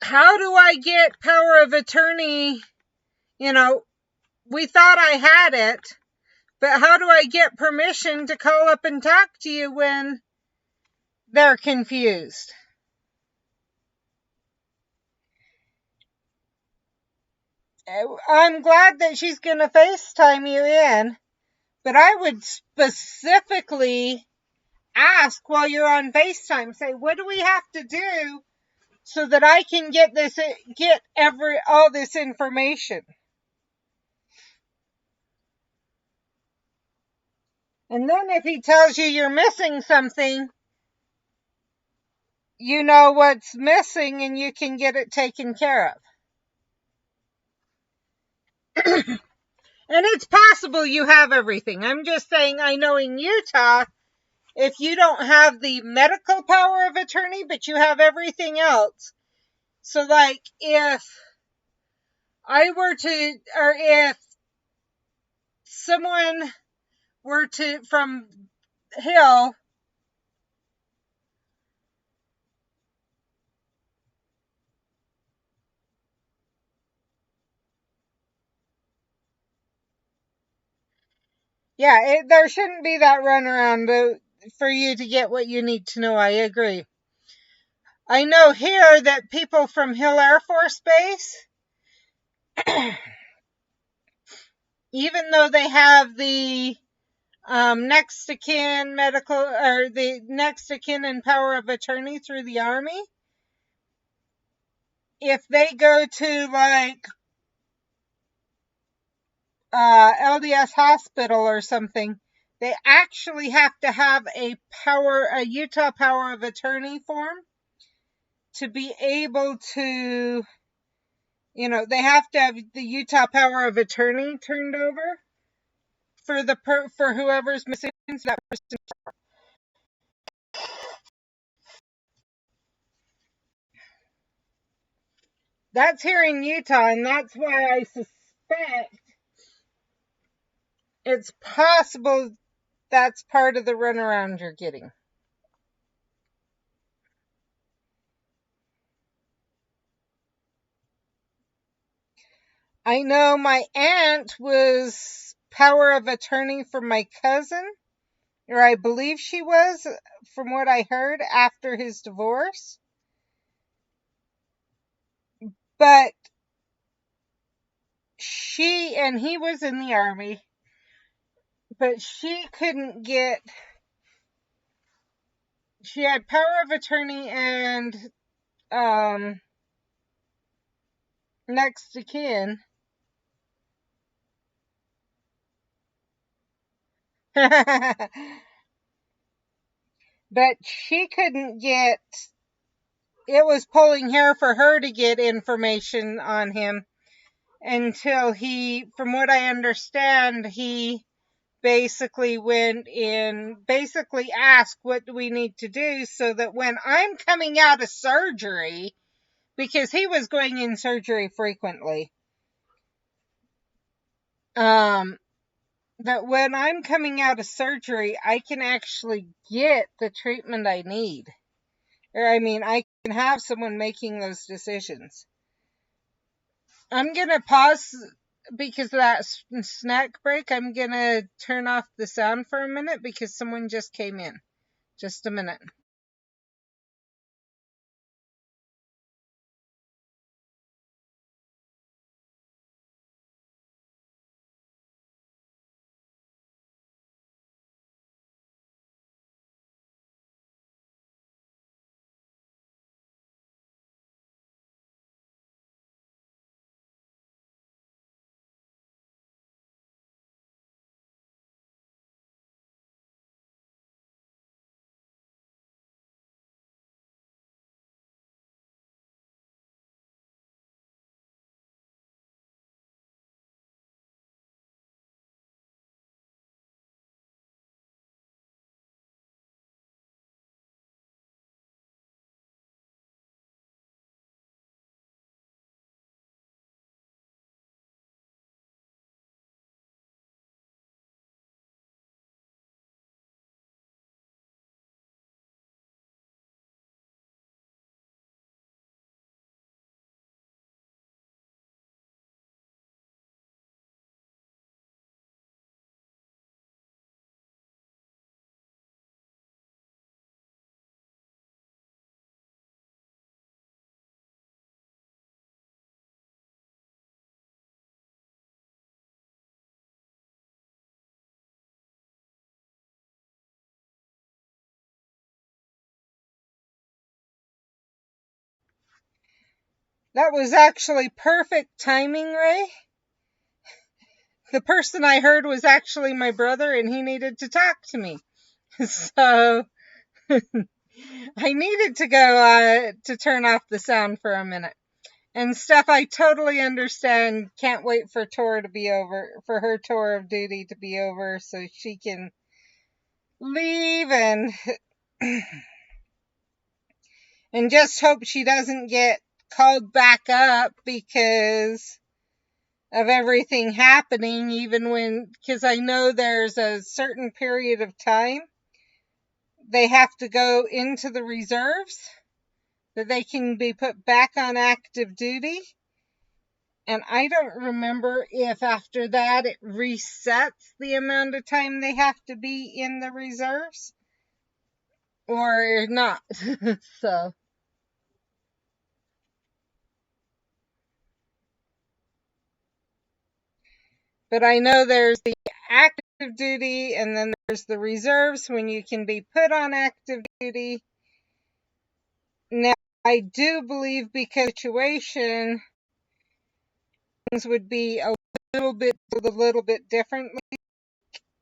how do I get power of attorney? You know, we thought I had it, but how do I get permission to call up and talk to you when they're confused? I'm glad that she's going to FaceTime you in, but I would specifically ask while you're on FaceTime, say, what do we have to do so that I can get all this information? And then if he tells you you're missing something, you know what's missing and you can get it taken care of. And it's possible you have everything. I'm just saying, I know in Utah, if you don't have the medical power of attorney, but you have everything else, So, like, if I were to, or if someone were to, from Hill, yeah, there shouldn't be that runaround for you to get what you need to know. I agree. I know here that people from Hill Air Force Base, even though they have the next to kin medical, or the next to kin and power of attorney through the Army, if they go to like LDS hospital or something, they actually have to have a Utah power of attorney form to be able to, they have to have the Utah power of attorney turned over for whoever's missing. So that person, that's here in Utah, and that's why I suspect it's possible that's part of the runaround you're getting. I know my aunt was power of attorney for my cousin, or I believe she was, from what I heard, after his divorce. But he was in the Army, but she had power of attorney and next to kin. But she couldn't get, it was pulling hair for her to get information on him until from what I understand, he basically went in, basically asked, what do we need to do so that when I'm coming out of surgery, because he was going in surgery frequently, that when I'm coming out of surgery, I can actually get the treatment I need. Or, I can have someone making those decisions. I'm going to pause because of that snack break. I'm going to turn off the sound for a minute because someone just came in. Just a minute. That was actually perfect timing, Ray. The person I heard was actually my brother, and he needed to talk to me. So I needed to go to turn off the sound for a minute. And Steph, I totally understand. Can't wait for tour to be over, for her tour of duty to be over, so she can leave and just hope she doesn't get called back up because of everything happening, even when, because I know there's a certain period of time they have to go into the reserves, that they can be put back on active duty. And I don't remember if after that it resets the amount of time they have to be in the reserves or not. So, but I know there's the active duty and then there's the reserves when you can be put on active duty. Now, I do believe because situation things would be a little bit differently.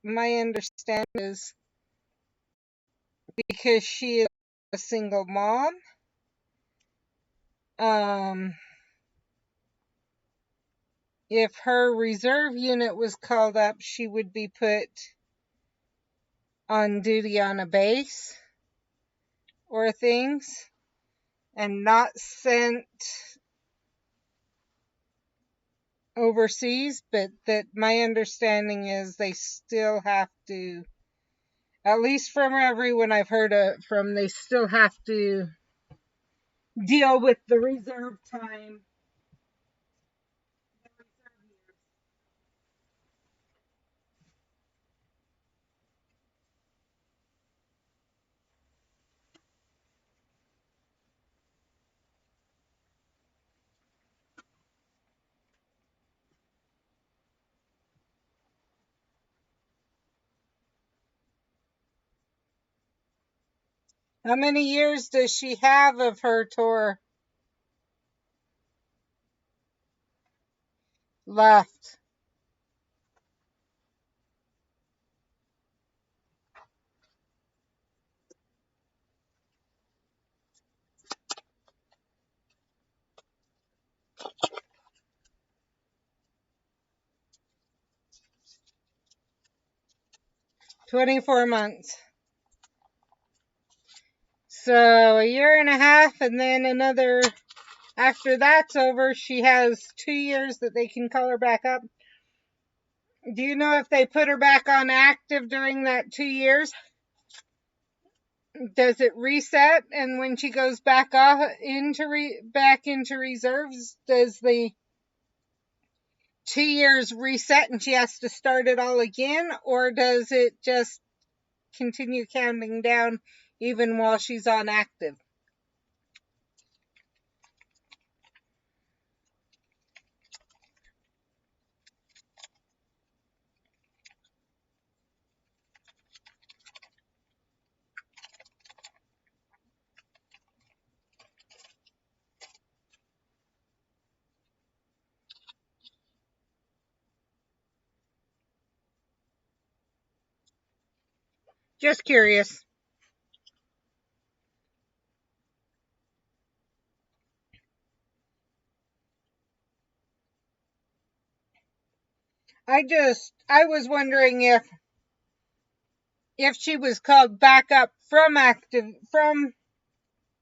My understanding is because she is a single mom. Um, if her reserve unit was called up, she would be put on duty on a base or things and not sent overseas, but that my understanding is they still have to, at least from everyone I've heard from, they still have to deal with the reserve time. How many years does she have of her tour left? 24 months. So a year and a half, and then another. After that's over, she has 2 years that they can call her back up. Do you know if they put her back on active during that 2 years? Does it reset? And when she goes back off back into reserves, does the 2 years reset and she has to start it all again, or does it just continue counting down even while she's on active? Just curious. I was wondering if she was called back up from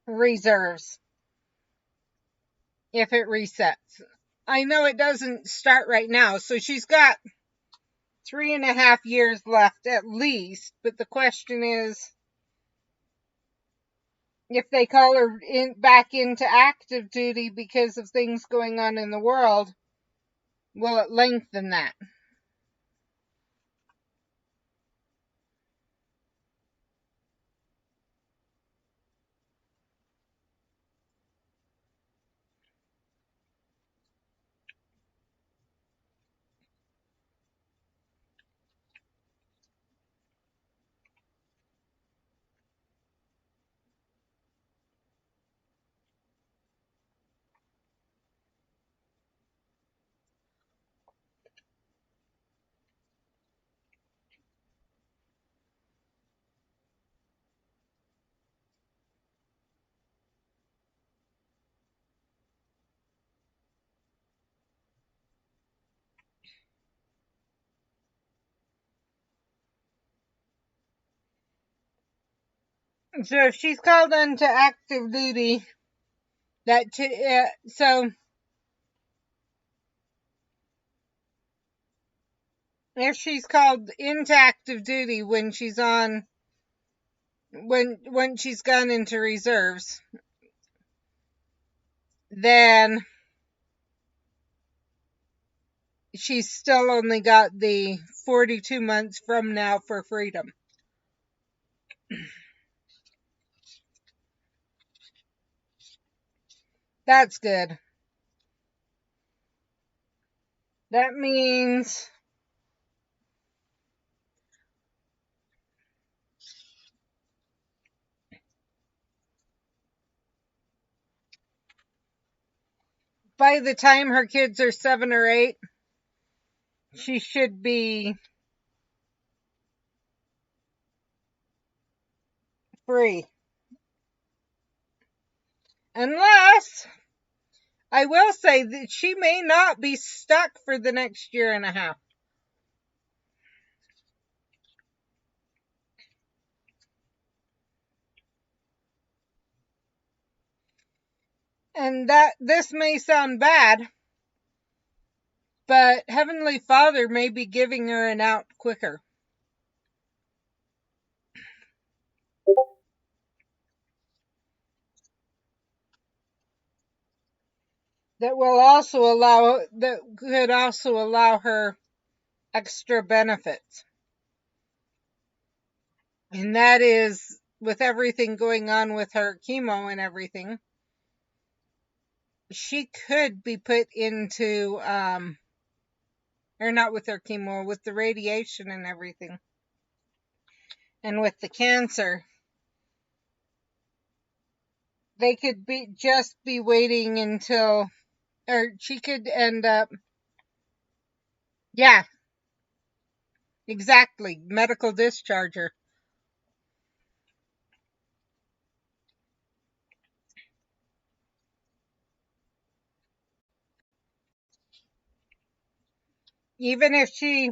reserves, if it resets. I know it doesn't start right now, so she's got 3.5 years left at least, but the question is if they call her back into active duty because of things going on in the world, will it lengthen that? So if she's called into active duty So if she's called into active duty when she's on when she's gone into reserves, then she's still only got the 42 months from now for freedom. That's good. That means by the time her kids are 7 or 8, she should be free. Unless, I will say that she may not be stuck for the next year and a half. And that this may sound bad, but Heavenly Father may be giving her an out quicker. That could also allow her extra benefits. And that is with everything going on with her chemo and everything, she could be put into or not with her chemo, with the radiation and everything. And with the cancer, they could be waiting until, or she could end up, yeah, exactly, medical discharger. Even if she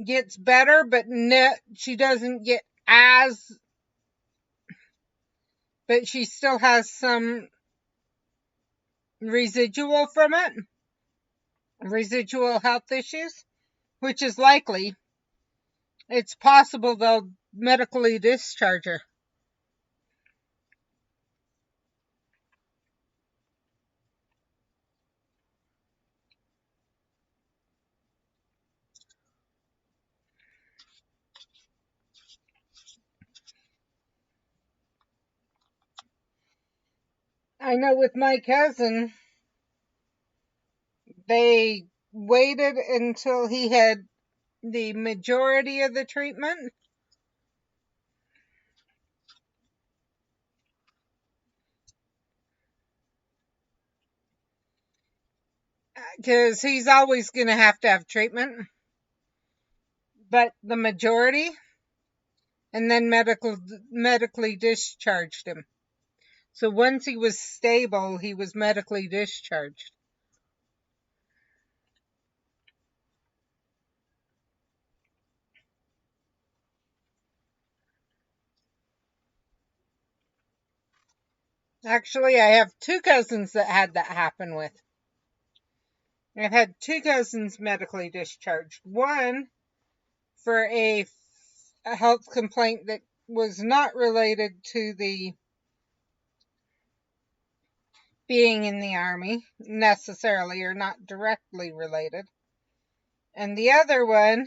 gets better, but she doesn't get as, but she still has some residual from it, residual health issues, which is likely. It's possible they'll medically discharge her. I know with my cousin, they waited until he had the majority of the treatment because he's always going to have treatment, but the majority, and then medically discharged him. So once he was stable, he was medically discharged. Actually, I have two cousins that had that happen with. I've had two cousins medically discharged. One for a health complaint that was not related to the being in the army necessarily, or not directly related. And the other one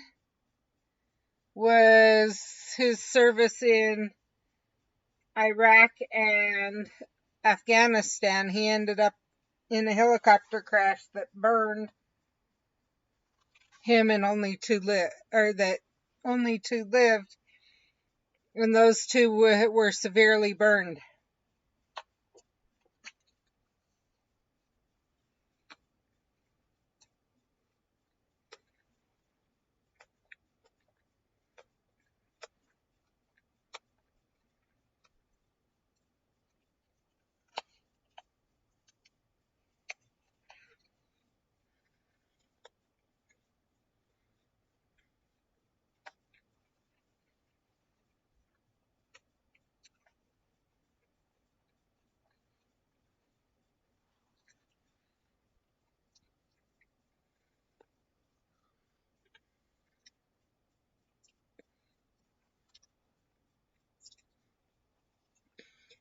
was his service in Iraq and Afghanistan. He ended up in a helicopter crash that burned him, and only two lived, and those two were severely burned.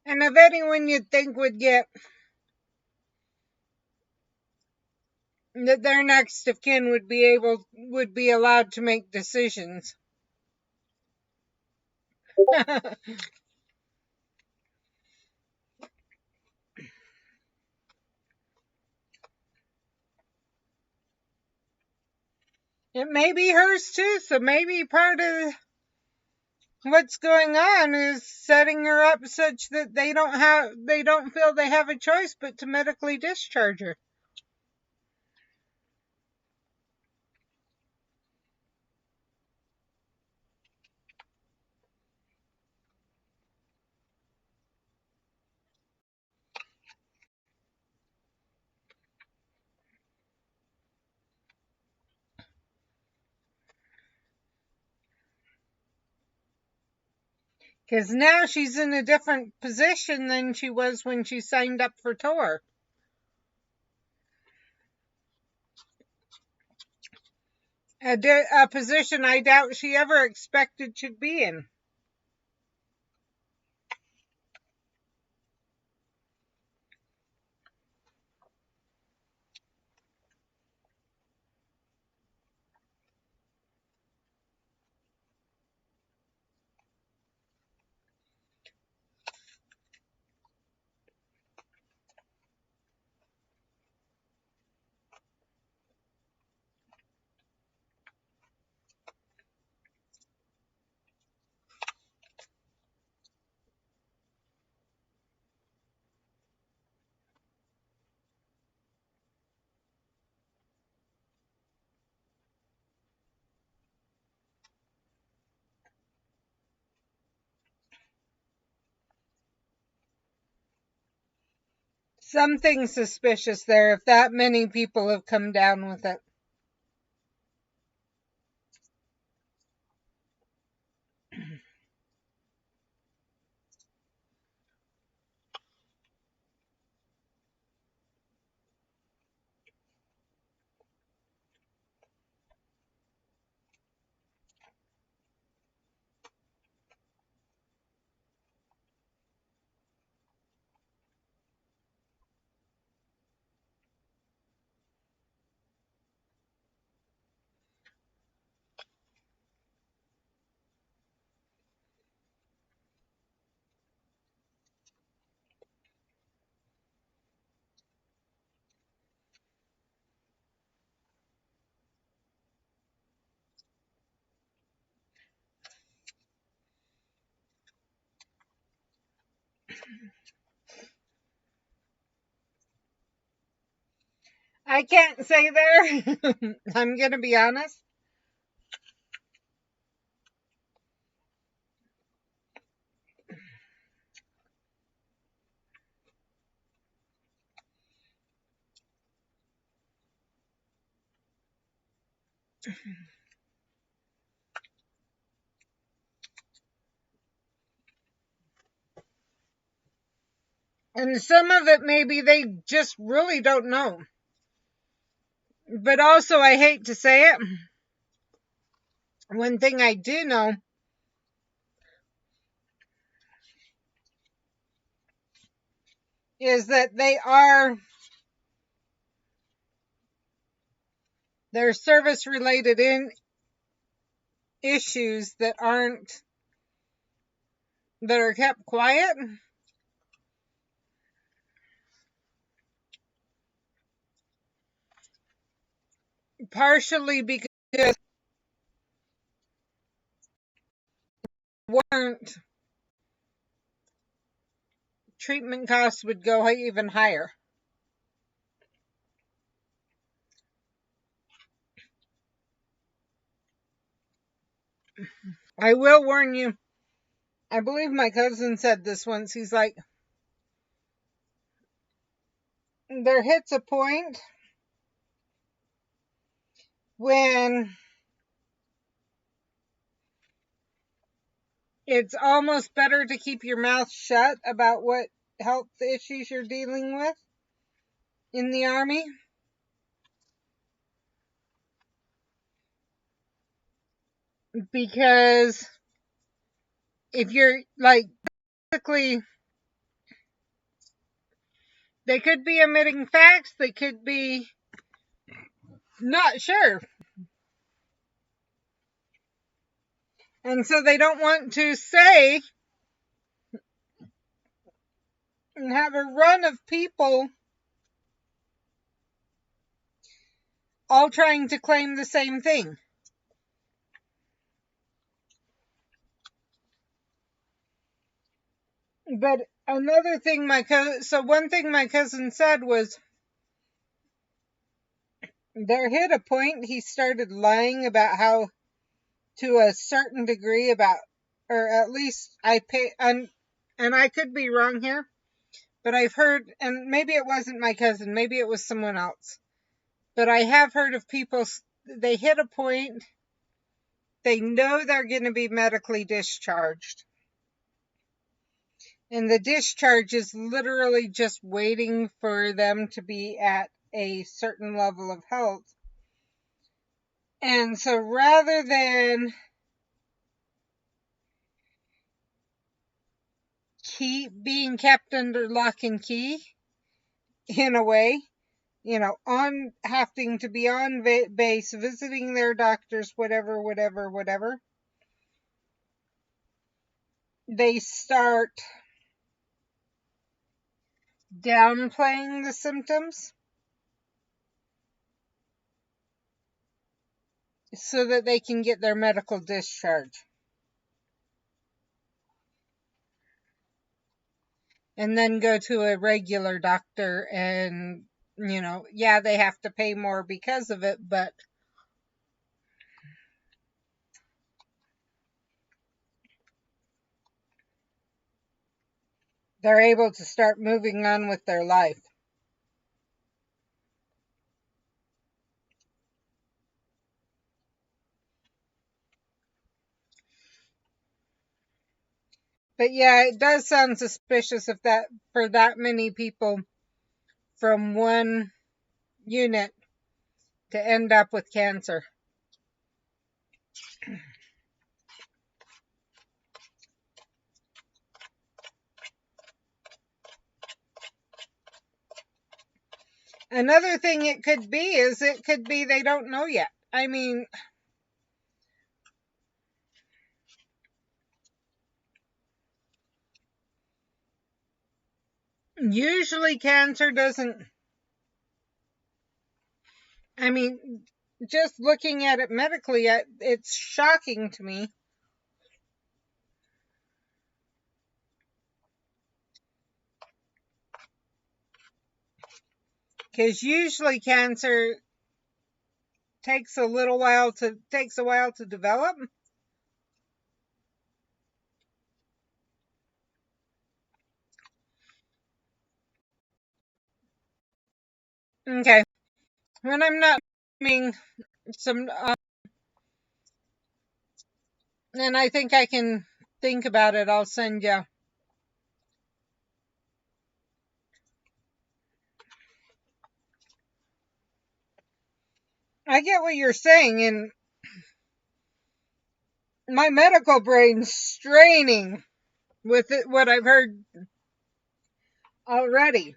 And of anyone you'd think would get that their next of kin would be allowed to make decisions. It may be hers too, so maybe part of what's going on is setting her up such that they don't feel they have a choice but to medically discharge her. Because now she's in a different position than she was when she signed up for tour. A position I doubt she ever expected she'd be in. Something suspicious there if that many people have come down with it. I can't say there. I'm going to be honest. And some of it maybe they just really don't know. But also, I hate to say it, one thing I do know is that there's service related in issues that are kept quiet, partially because weren't treatment costs would go even higher. I will warn you. I believe my cousin said this once. He's like, there hits a point when it's almost better to keep your mouth shut about what health issues you're dealing with in the Army. Because if you're like, basically, They could be omitting facts. They could be not sure. And so they don't want to say and have a run of people all trying to claim the same thing. But another thing one thing my cousin said was there hit a point he started lying about how, to a certain degree, about, or at least I pay, and I could be wrong here, but I've heard, and maybe it wasn't my cousin, maybe it was someone else, but I have heard of people, they hit a point, they know they're going to be medically discharged. And the discharge is literally just waiting for them to be at a certain level of health. And so rather than being kept under lock and key, in a way, on having to be on base, visiting their doctors, whatever, they start downplaying the symptoms so that they can get their medical discharge. And then go to a regular doctor and, yeah, they have to pay more because of it, but they're able to start moving on with their life. But yeah, it does sound suspicious if that, for that many people from one unit to end up with cancer. Another thing it could be is they don't know yet. I mean, usually cancer doesn't, I mean, just looking at it medically, it's shocking to me. Because usually cancer takes a while to develop. Okay, when I'm not doing some, and I think I can think about it, I'll send you. I get what you're saying, and my medical brain's straining with it, what I've heard already.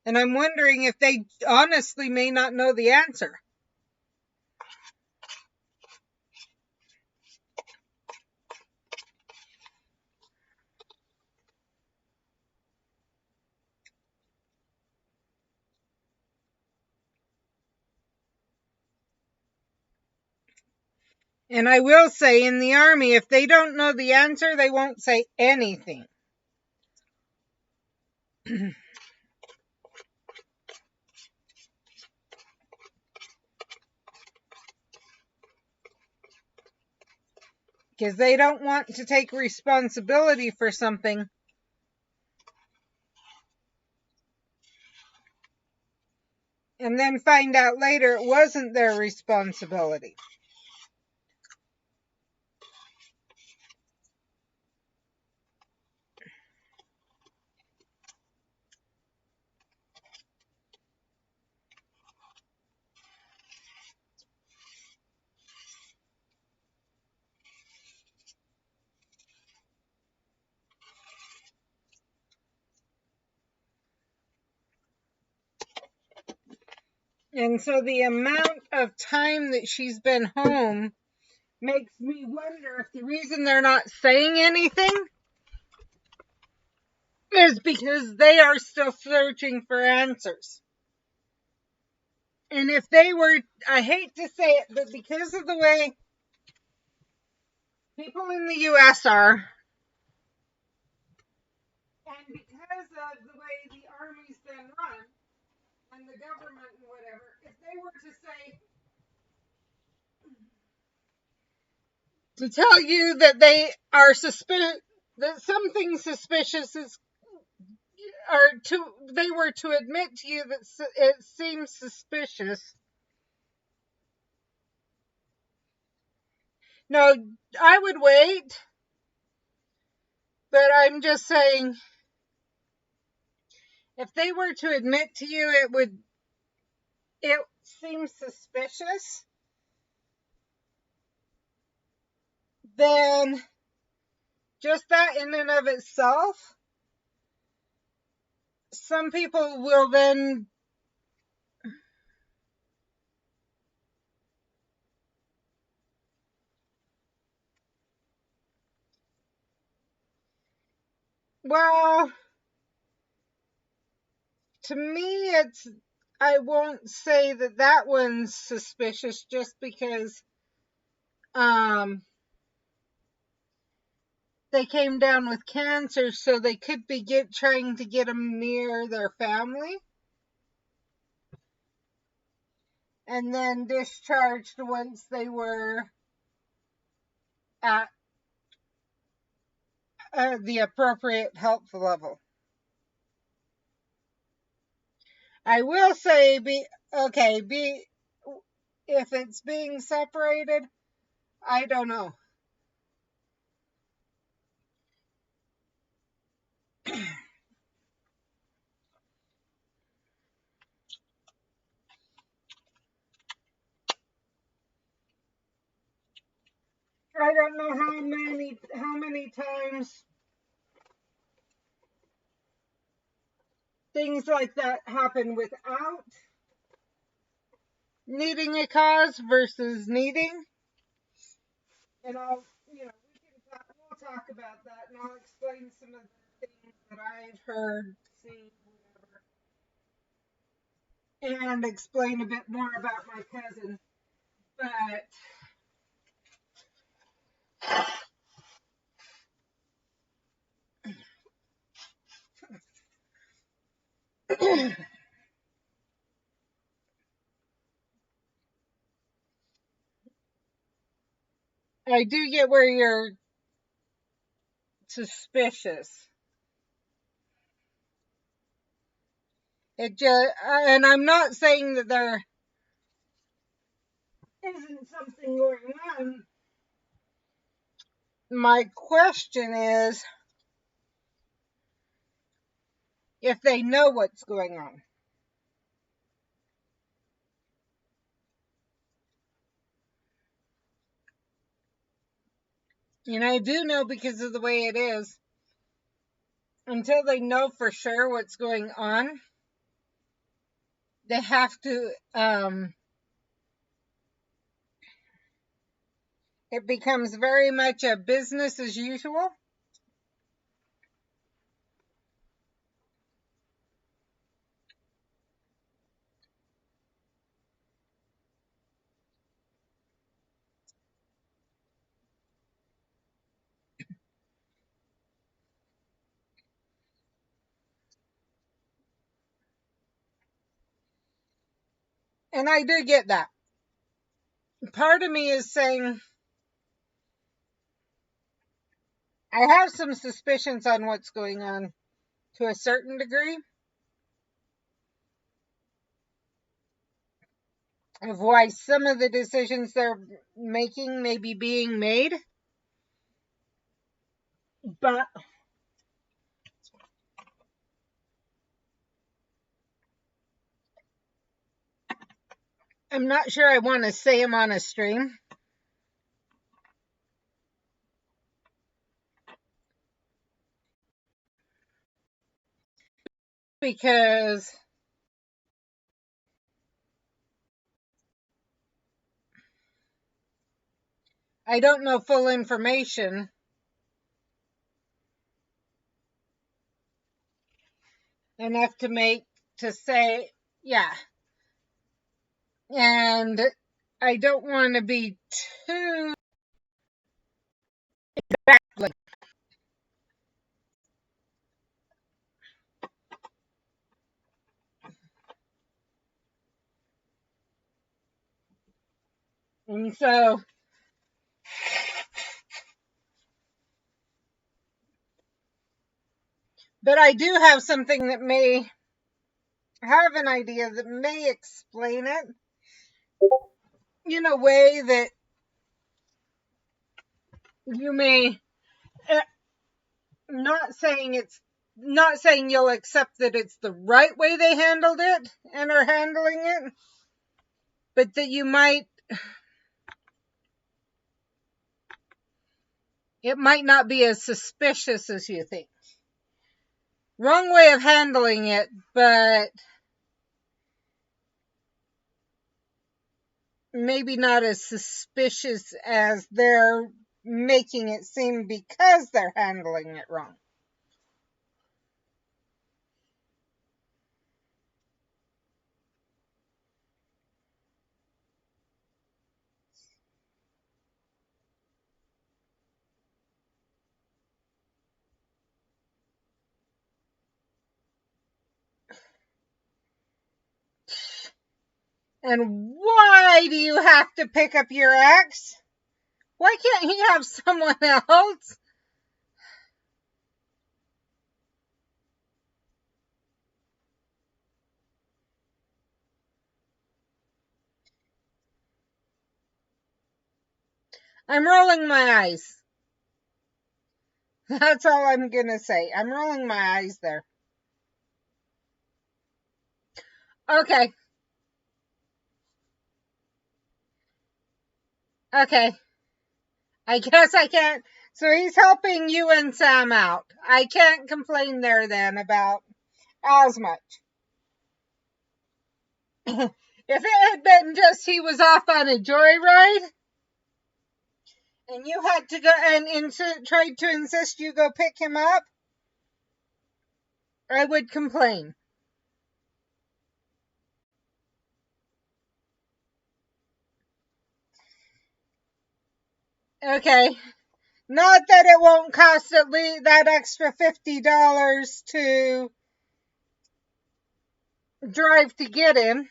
And I'm wondering if they honestly may not know the answer. And I will say, in the Army, if they don't know the answer, they won't say anything. Because they don't want to take responsibility for something and then find out later it wasn't their responsibility. And so the amount of time that she's been home makes me wonder if the reason they're not saying anything is because they are still searching for answers. And if they were, I hate to say it, but because of the way people in the US are, and because of the way the army's been run, and the government and whatever, if they were to say, to tell you that they are suspicious, that something suspicious is, or to, they were to admit to you that it seems suspicious. No, I would wait, but I'm just saying, if they were to admit to you it seems suspicious, then just that in and of itself, some people will then, well, to me, I won't say that that one's suspicious just because um, they came down with cancer, so they could be trying to get them near their family and then discharged once they were at the appropriate health level. I will say, if it's being separated, I don't know. I don't know how many times things like that happen without needing a cause versus needing. And we'll talk about that, and I'll explain some of the things that I've heard, seen, whatever, and explain a bit more about my cousin. But I do get where you're suspicious. It just, and I'm not saying that there isn't something going on. My question is if they know what's going on. And I do know because of the way it is, until they know for sure what's going on, they have to, it becomes very much a business as usual. And I do get that. Part of me is saying, I have some suspicions on what's going on to a certain degree of why some of the decisions they're making may be being made. But I'm not sure I want to say them on a stream because I don't know full information enough to say, yeah. And I don't want to be too battling. And so, but I do have something that may have an idea that may explain it in a way that you may, eh, not saying you'll accept that it's the right way they handled it and are handling it, but that it might not be as suspicious as you think. Wrong way of handling it, but maybe not as suspicious as they're making it seem because they're handling it wrong. And why do you have to pick up your ex? Why can't he have someone else? I'm rolling my eyes. That's all I'm gonna say. I'm rolling my eyes there. Okay. Okay. I guess I can't. So he's helping you and Sam out. I can't complain there then about as much. If it had been just he was off on a joyride and you had to go and tried to insist you go pick him up, I would complain. Okay. Not that it won't cost at least that extra $50 to drive to get him.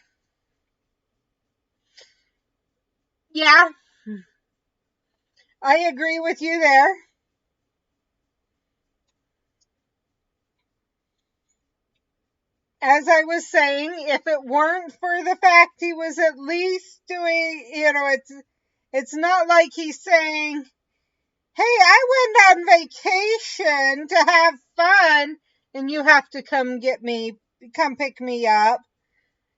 Yeah, I agree with you there. As I was saying, if it weren't for the fact he was at least doing, it's not like he's saying, hey, I went on vacation to have fun and you have to come pick me up.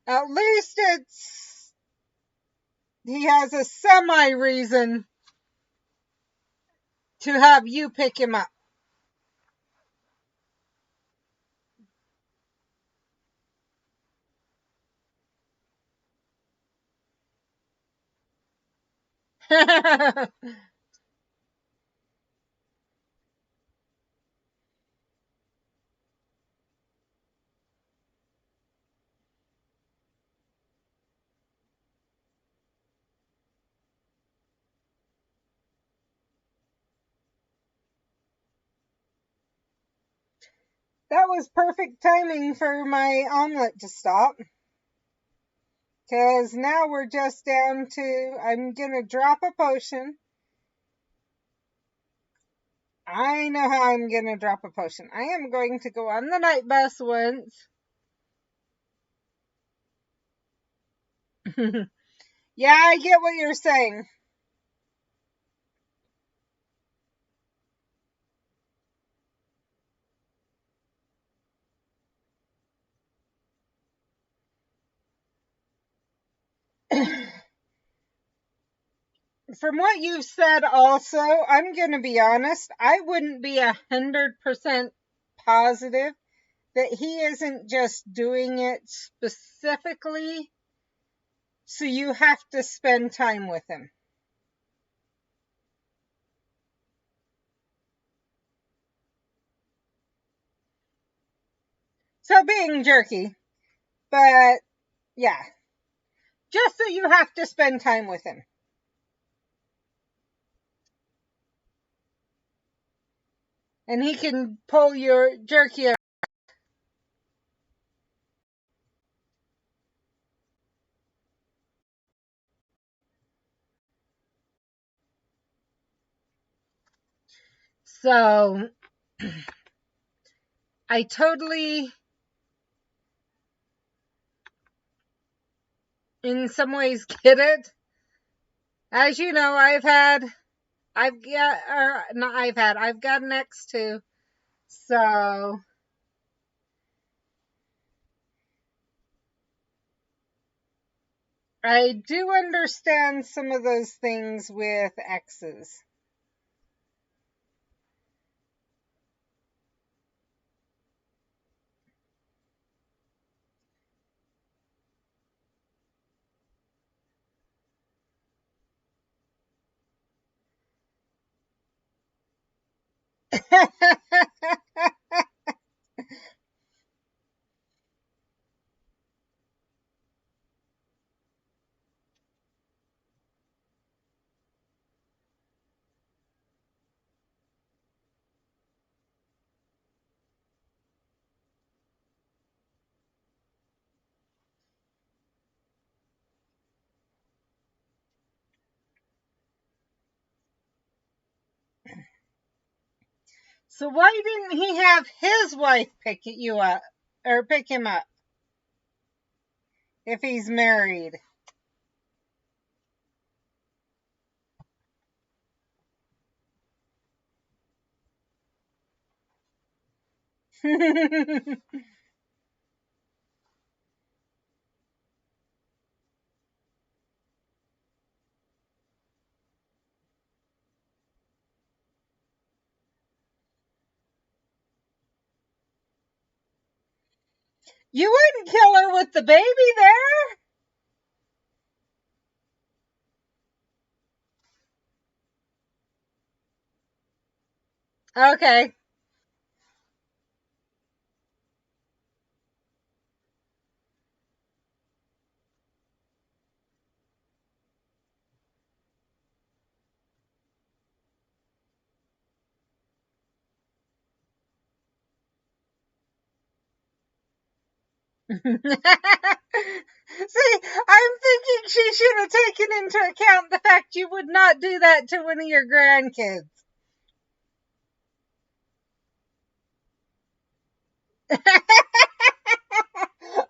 At least he has a semi reason to have you pick him up. That was perfect timing for my omelet to stop. Because now we're just down to, I'm going to drop a potion. I know how I'm going to drop a potion. I am going to go on the night bus once. Yeah, I get what you're saying. From what you've said also, I'm going to be honest, I wouldn't be 100% positive that he isn't just doing it specifically so you have to spend time with him. So being jerky, but yeah, just that you have to spend time with him. And he can pull your jerky out. So I totally, in some ways, get it. As you know, I've got, or not I've got an ex too. So I do understand some of those things with exes. So why didn't he have his wife pick you up or pick him up if he's married? You wouldn't kill her with the baby there? Okay. See, I'm thinking she should have taken into account the fact you would not do that to one of your grandkids.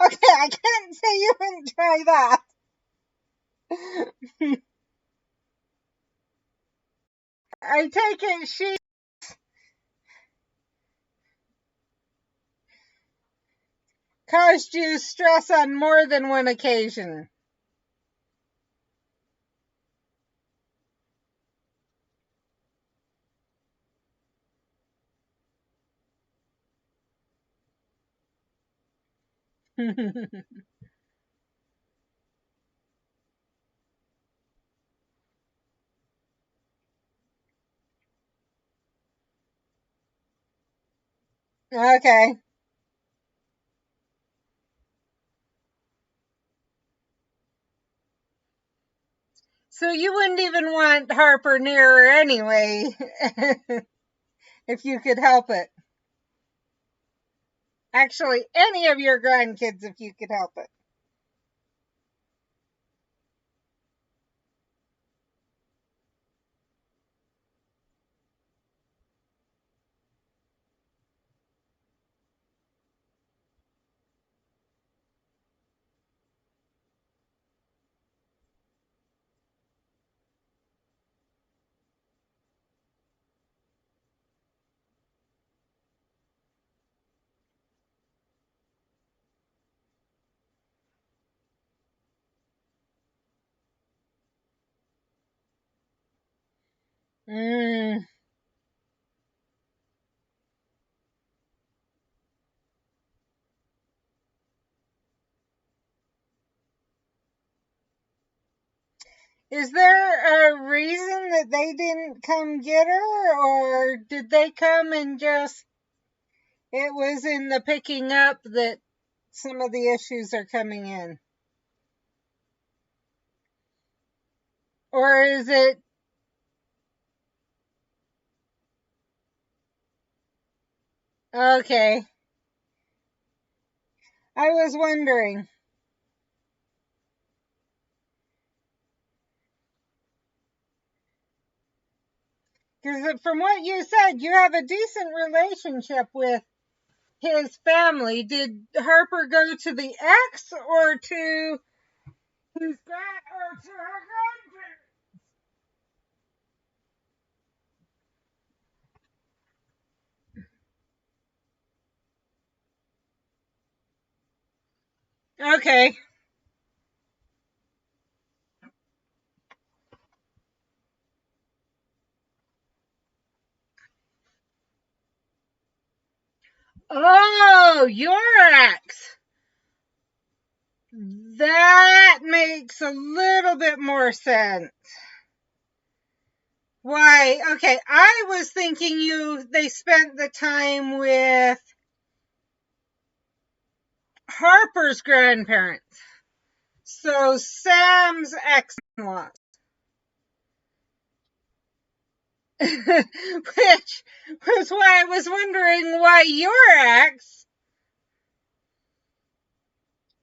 Okay, I can't say you wouldn't try that. I take it she caused you stress on more than one occasion. Okay. So you wouldn't even want Harper near her anyway, if you could help it. Actually, any of your grandkids, if you could help it. Mm. Is there a reason that they didn't come get her, or did they come and just It was in the picking up that some of the issues are coming in. Or is it okay? I was wondering. Because from what you said, you have a decent relationship with his family. Did Harper go to the ex or to his or to her grandparents? Okay. Oh, your ex. That makes a little bit more sense. Why? Okay, I was thinking they spent the time with Harper's grandparents. So Sam's ex-in-laws. Which was why I was wondering why your ex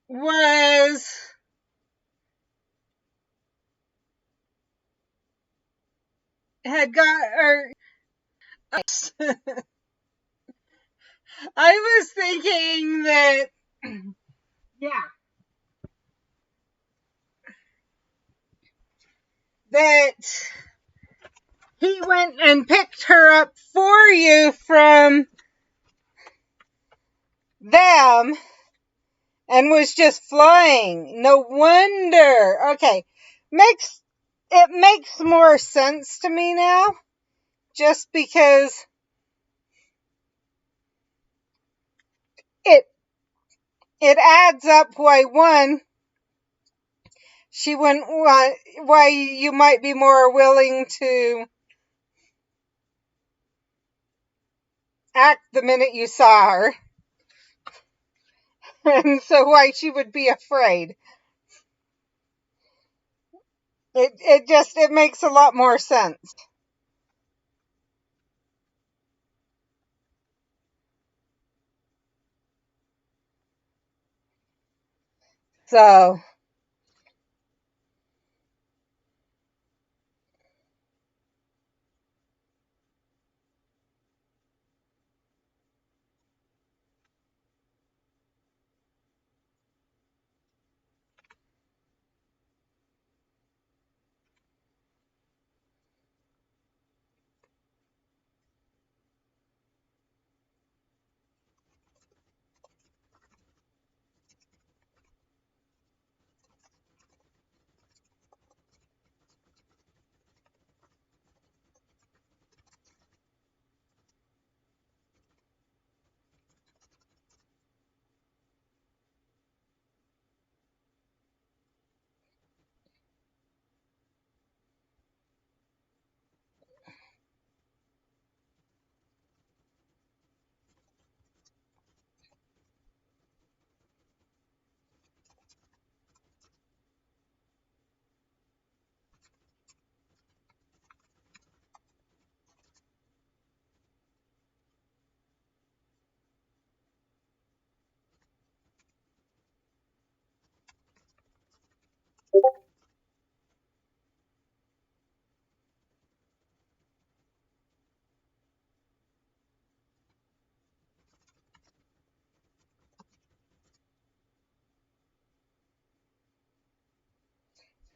was had got or I was thinking that yeah, that he went and picked her up for you from them and was just flying. No wonder. Okay. Makes more sense to me now just because it it adds up why she wouldn't want why you might be more willing to act the minute you saw her. And so why she would be afraid. It makes a lot more sense. So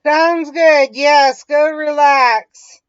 sounds good. Yes, go relax.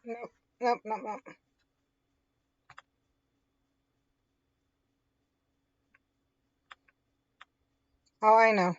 Nope, nope, nope, nope. Oh, I know.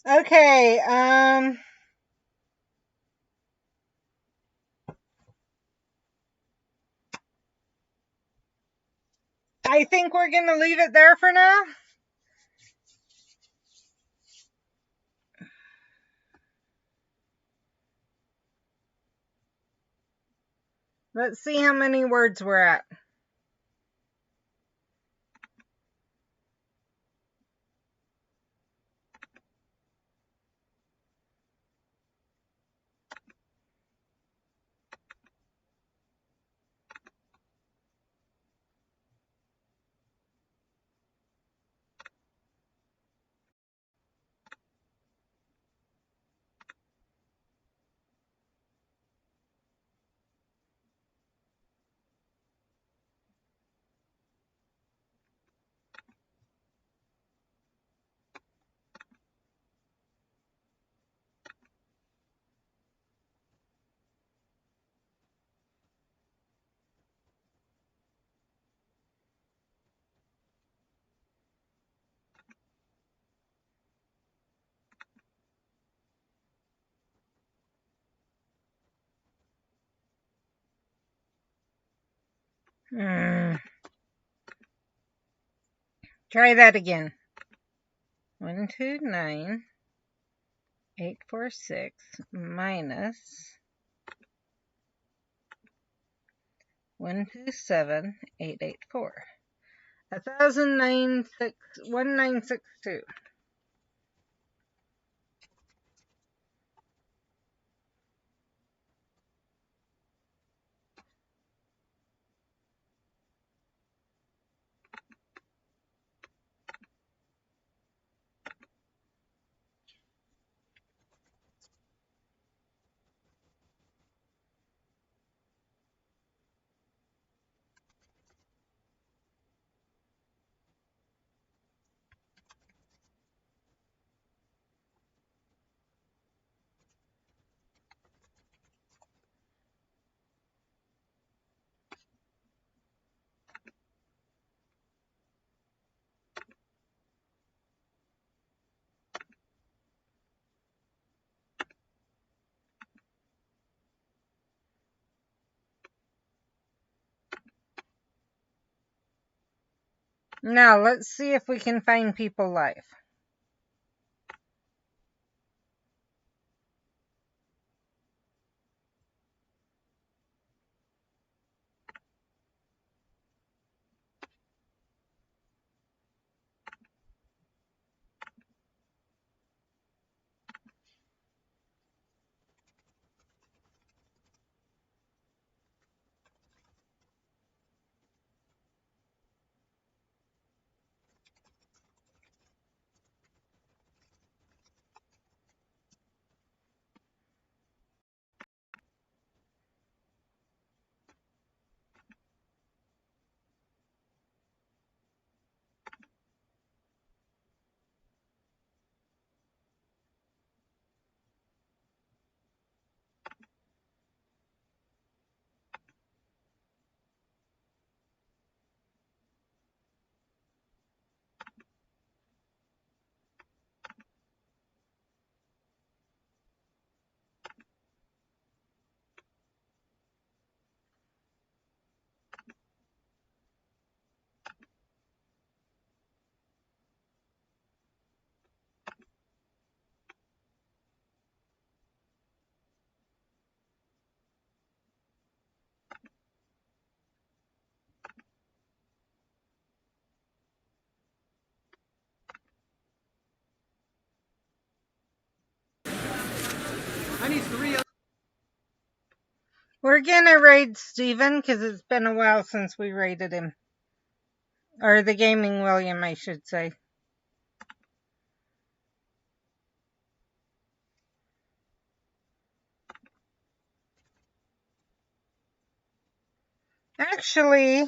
Okay, I think we're gonna leave it there for now. Let's see how many words we're at. Try that again. 129,846 minus 127,884. 1962. Now, let's see if we can find people live. I need 3. We're gonna raid Steven because it's been a while since we raided him. Or the Gaming William, I should say. Actually,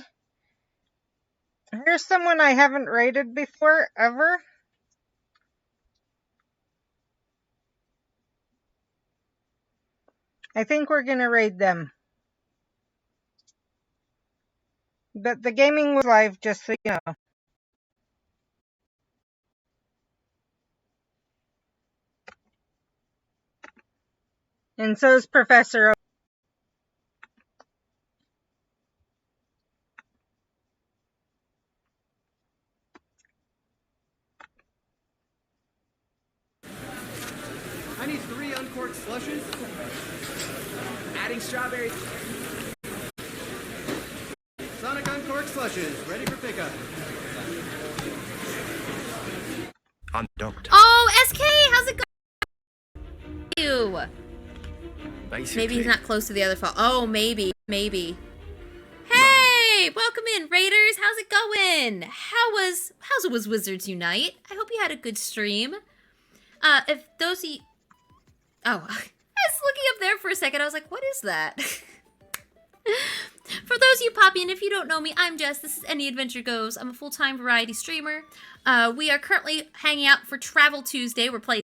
here's someone I haven't raided before, ever. I think we're gonna raid them. But the gaming was live, just so you know. And so is Professor. I need 3 uncorked slushes. Adding strawberry. Sonic uncorked slushes, ready for pickup. Undocked. Oh, SK, how's it going? Ew. Basically. Maybe he's not close to the other phone. Oh, maybe. Hey, welcome in, Raiders. How's it going? How's it was Wizards Unite? I hope you had a good stream. If those of you... Oh, I was looking up there for a second. I was like, what is that? For those of you popping in, if you don't know me, I'm Jess. This is Any Adventure Goes. I'm a full-time variety streamer. We are currently hanging out for Travel Tuesday. We're playing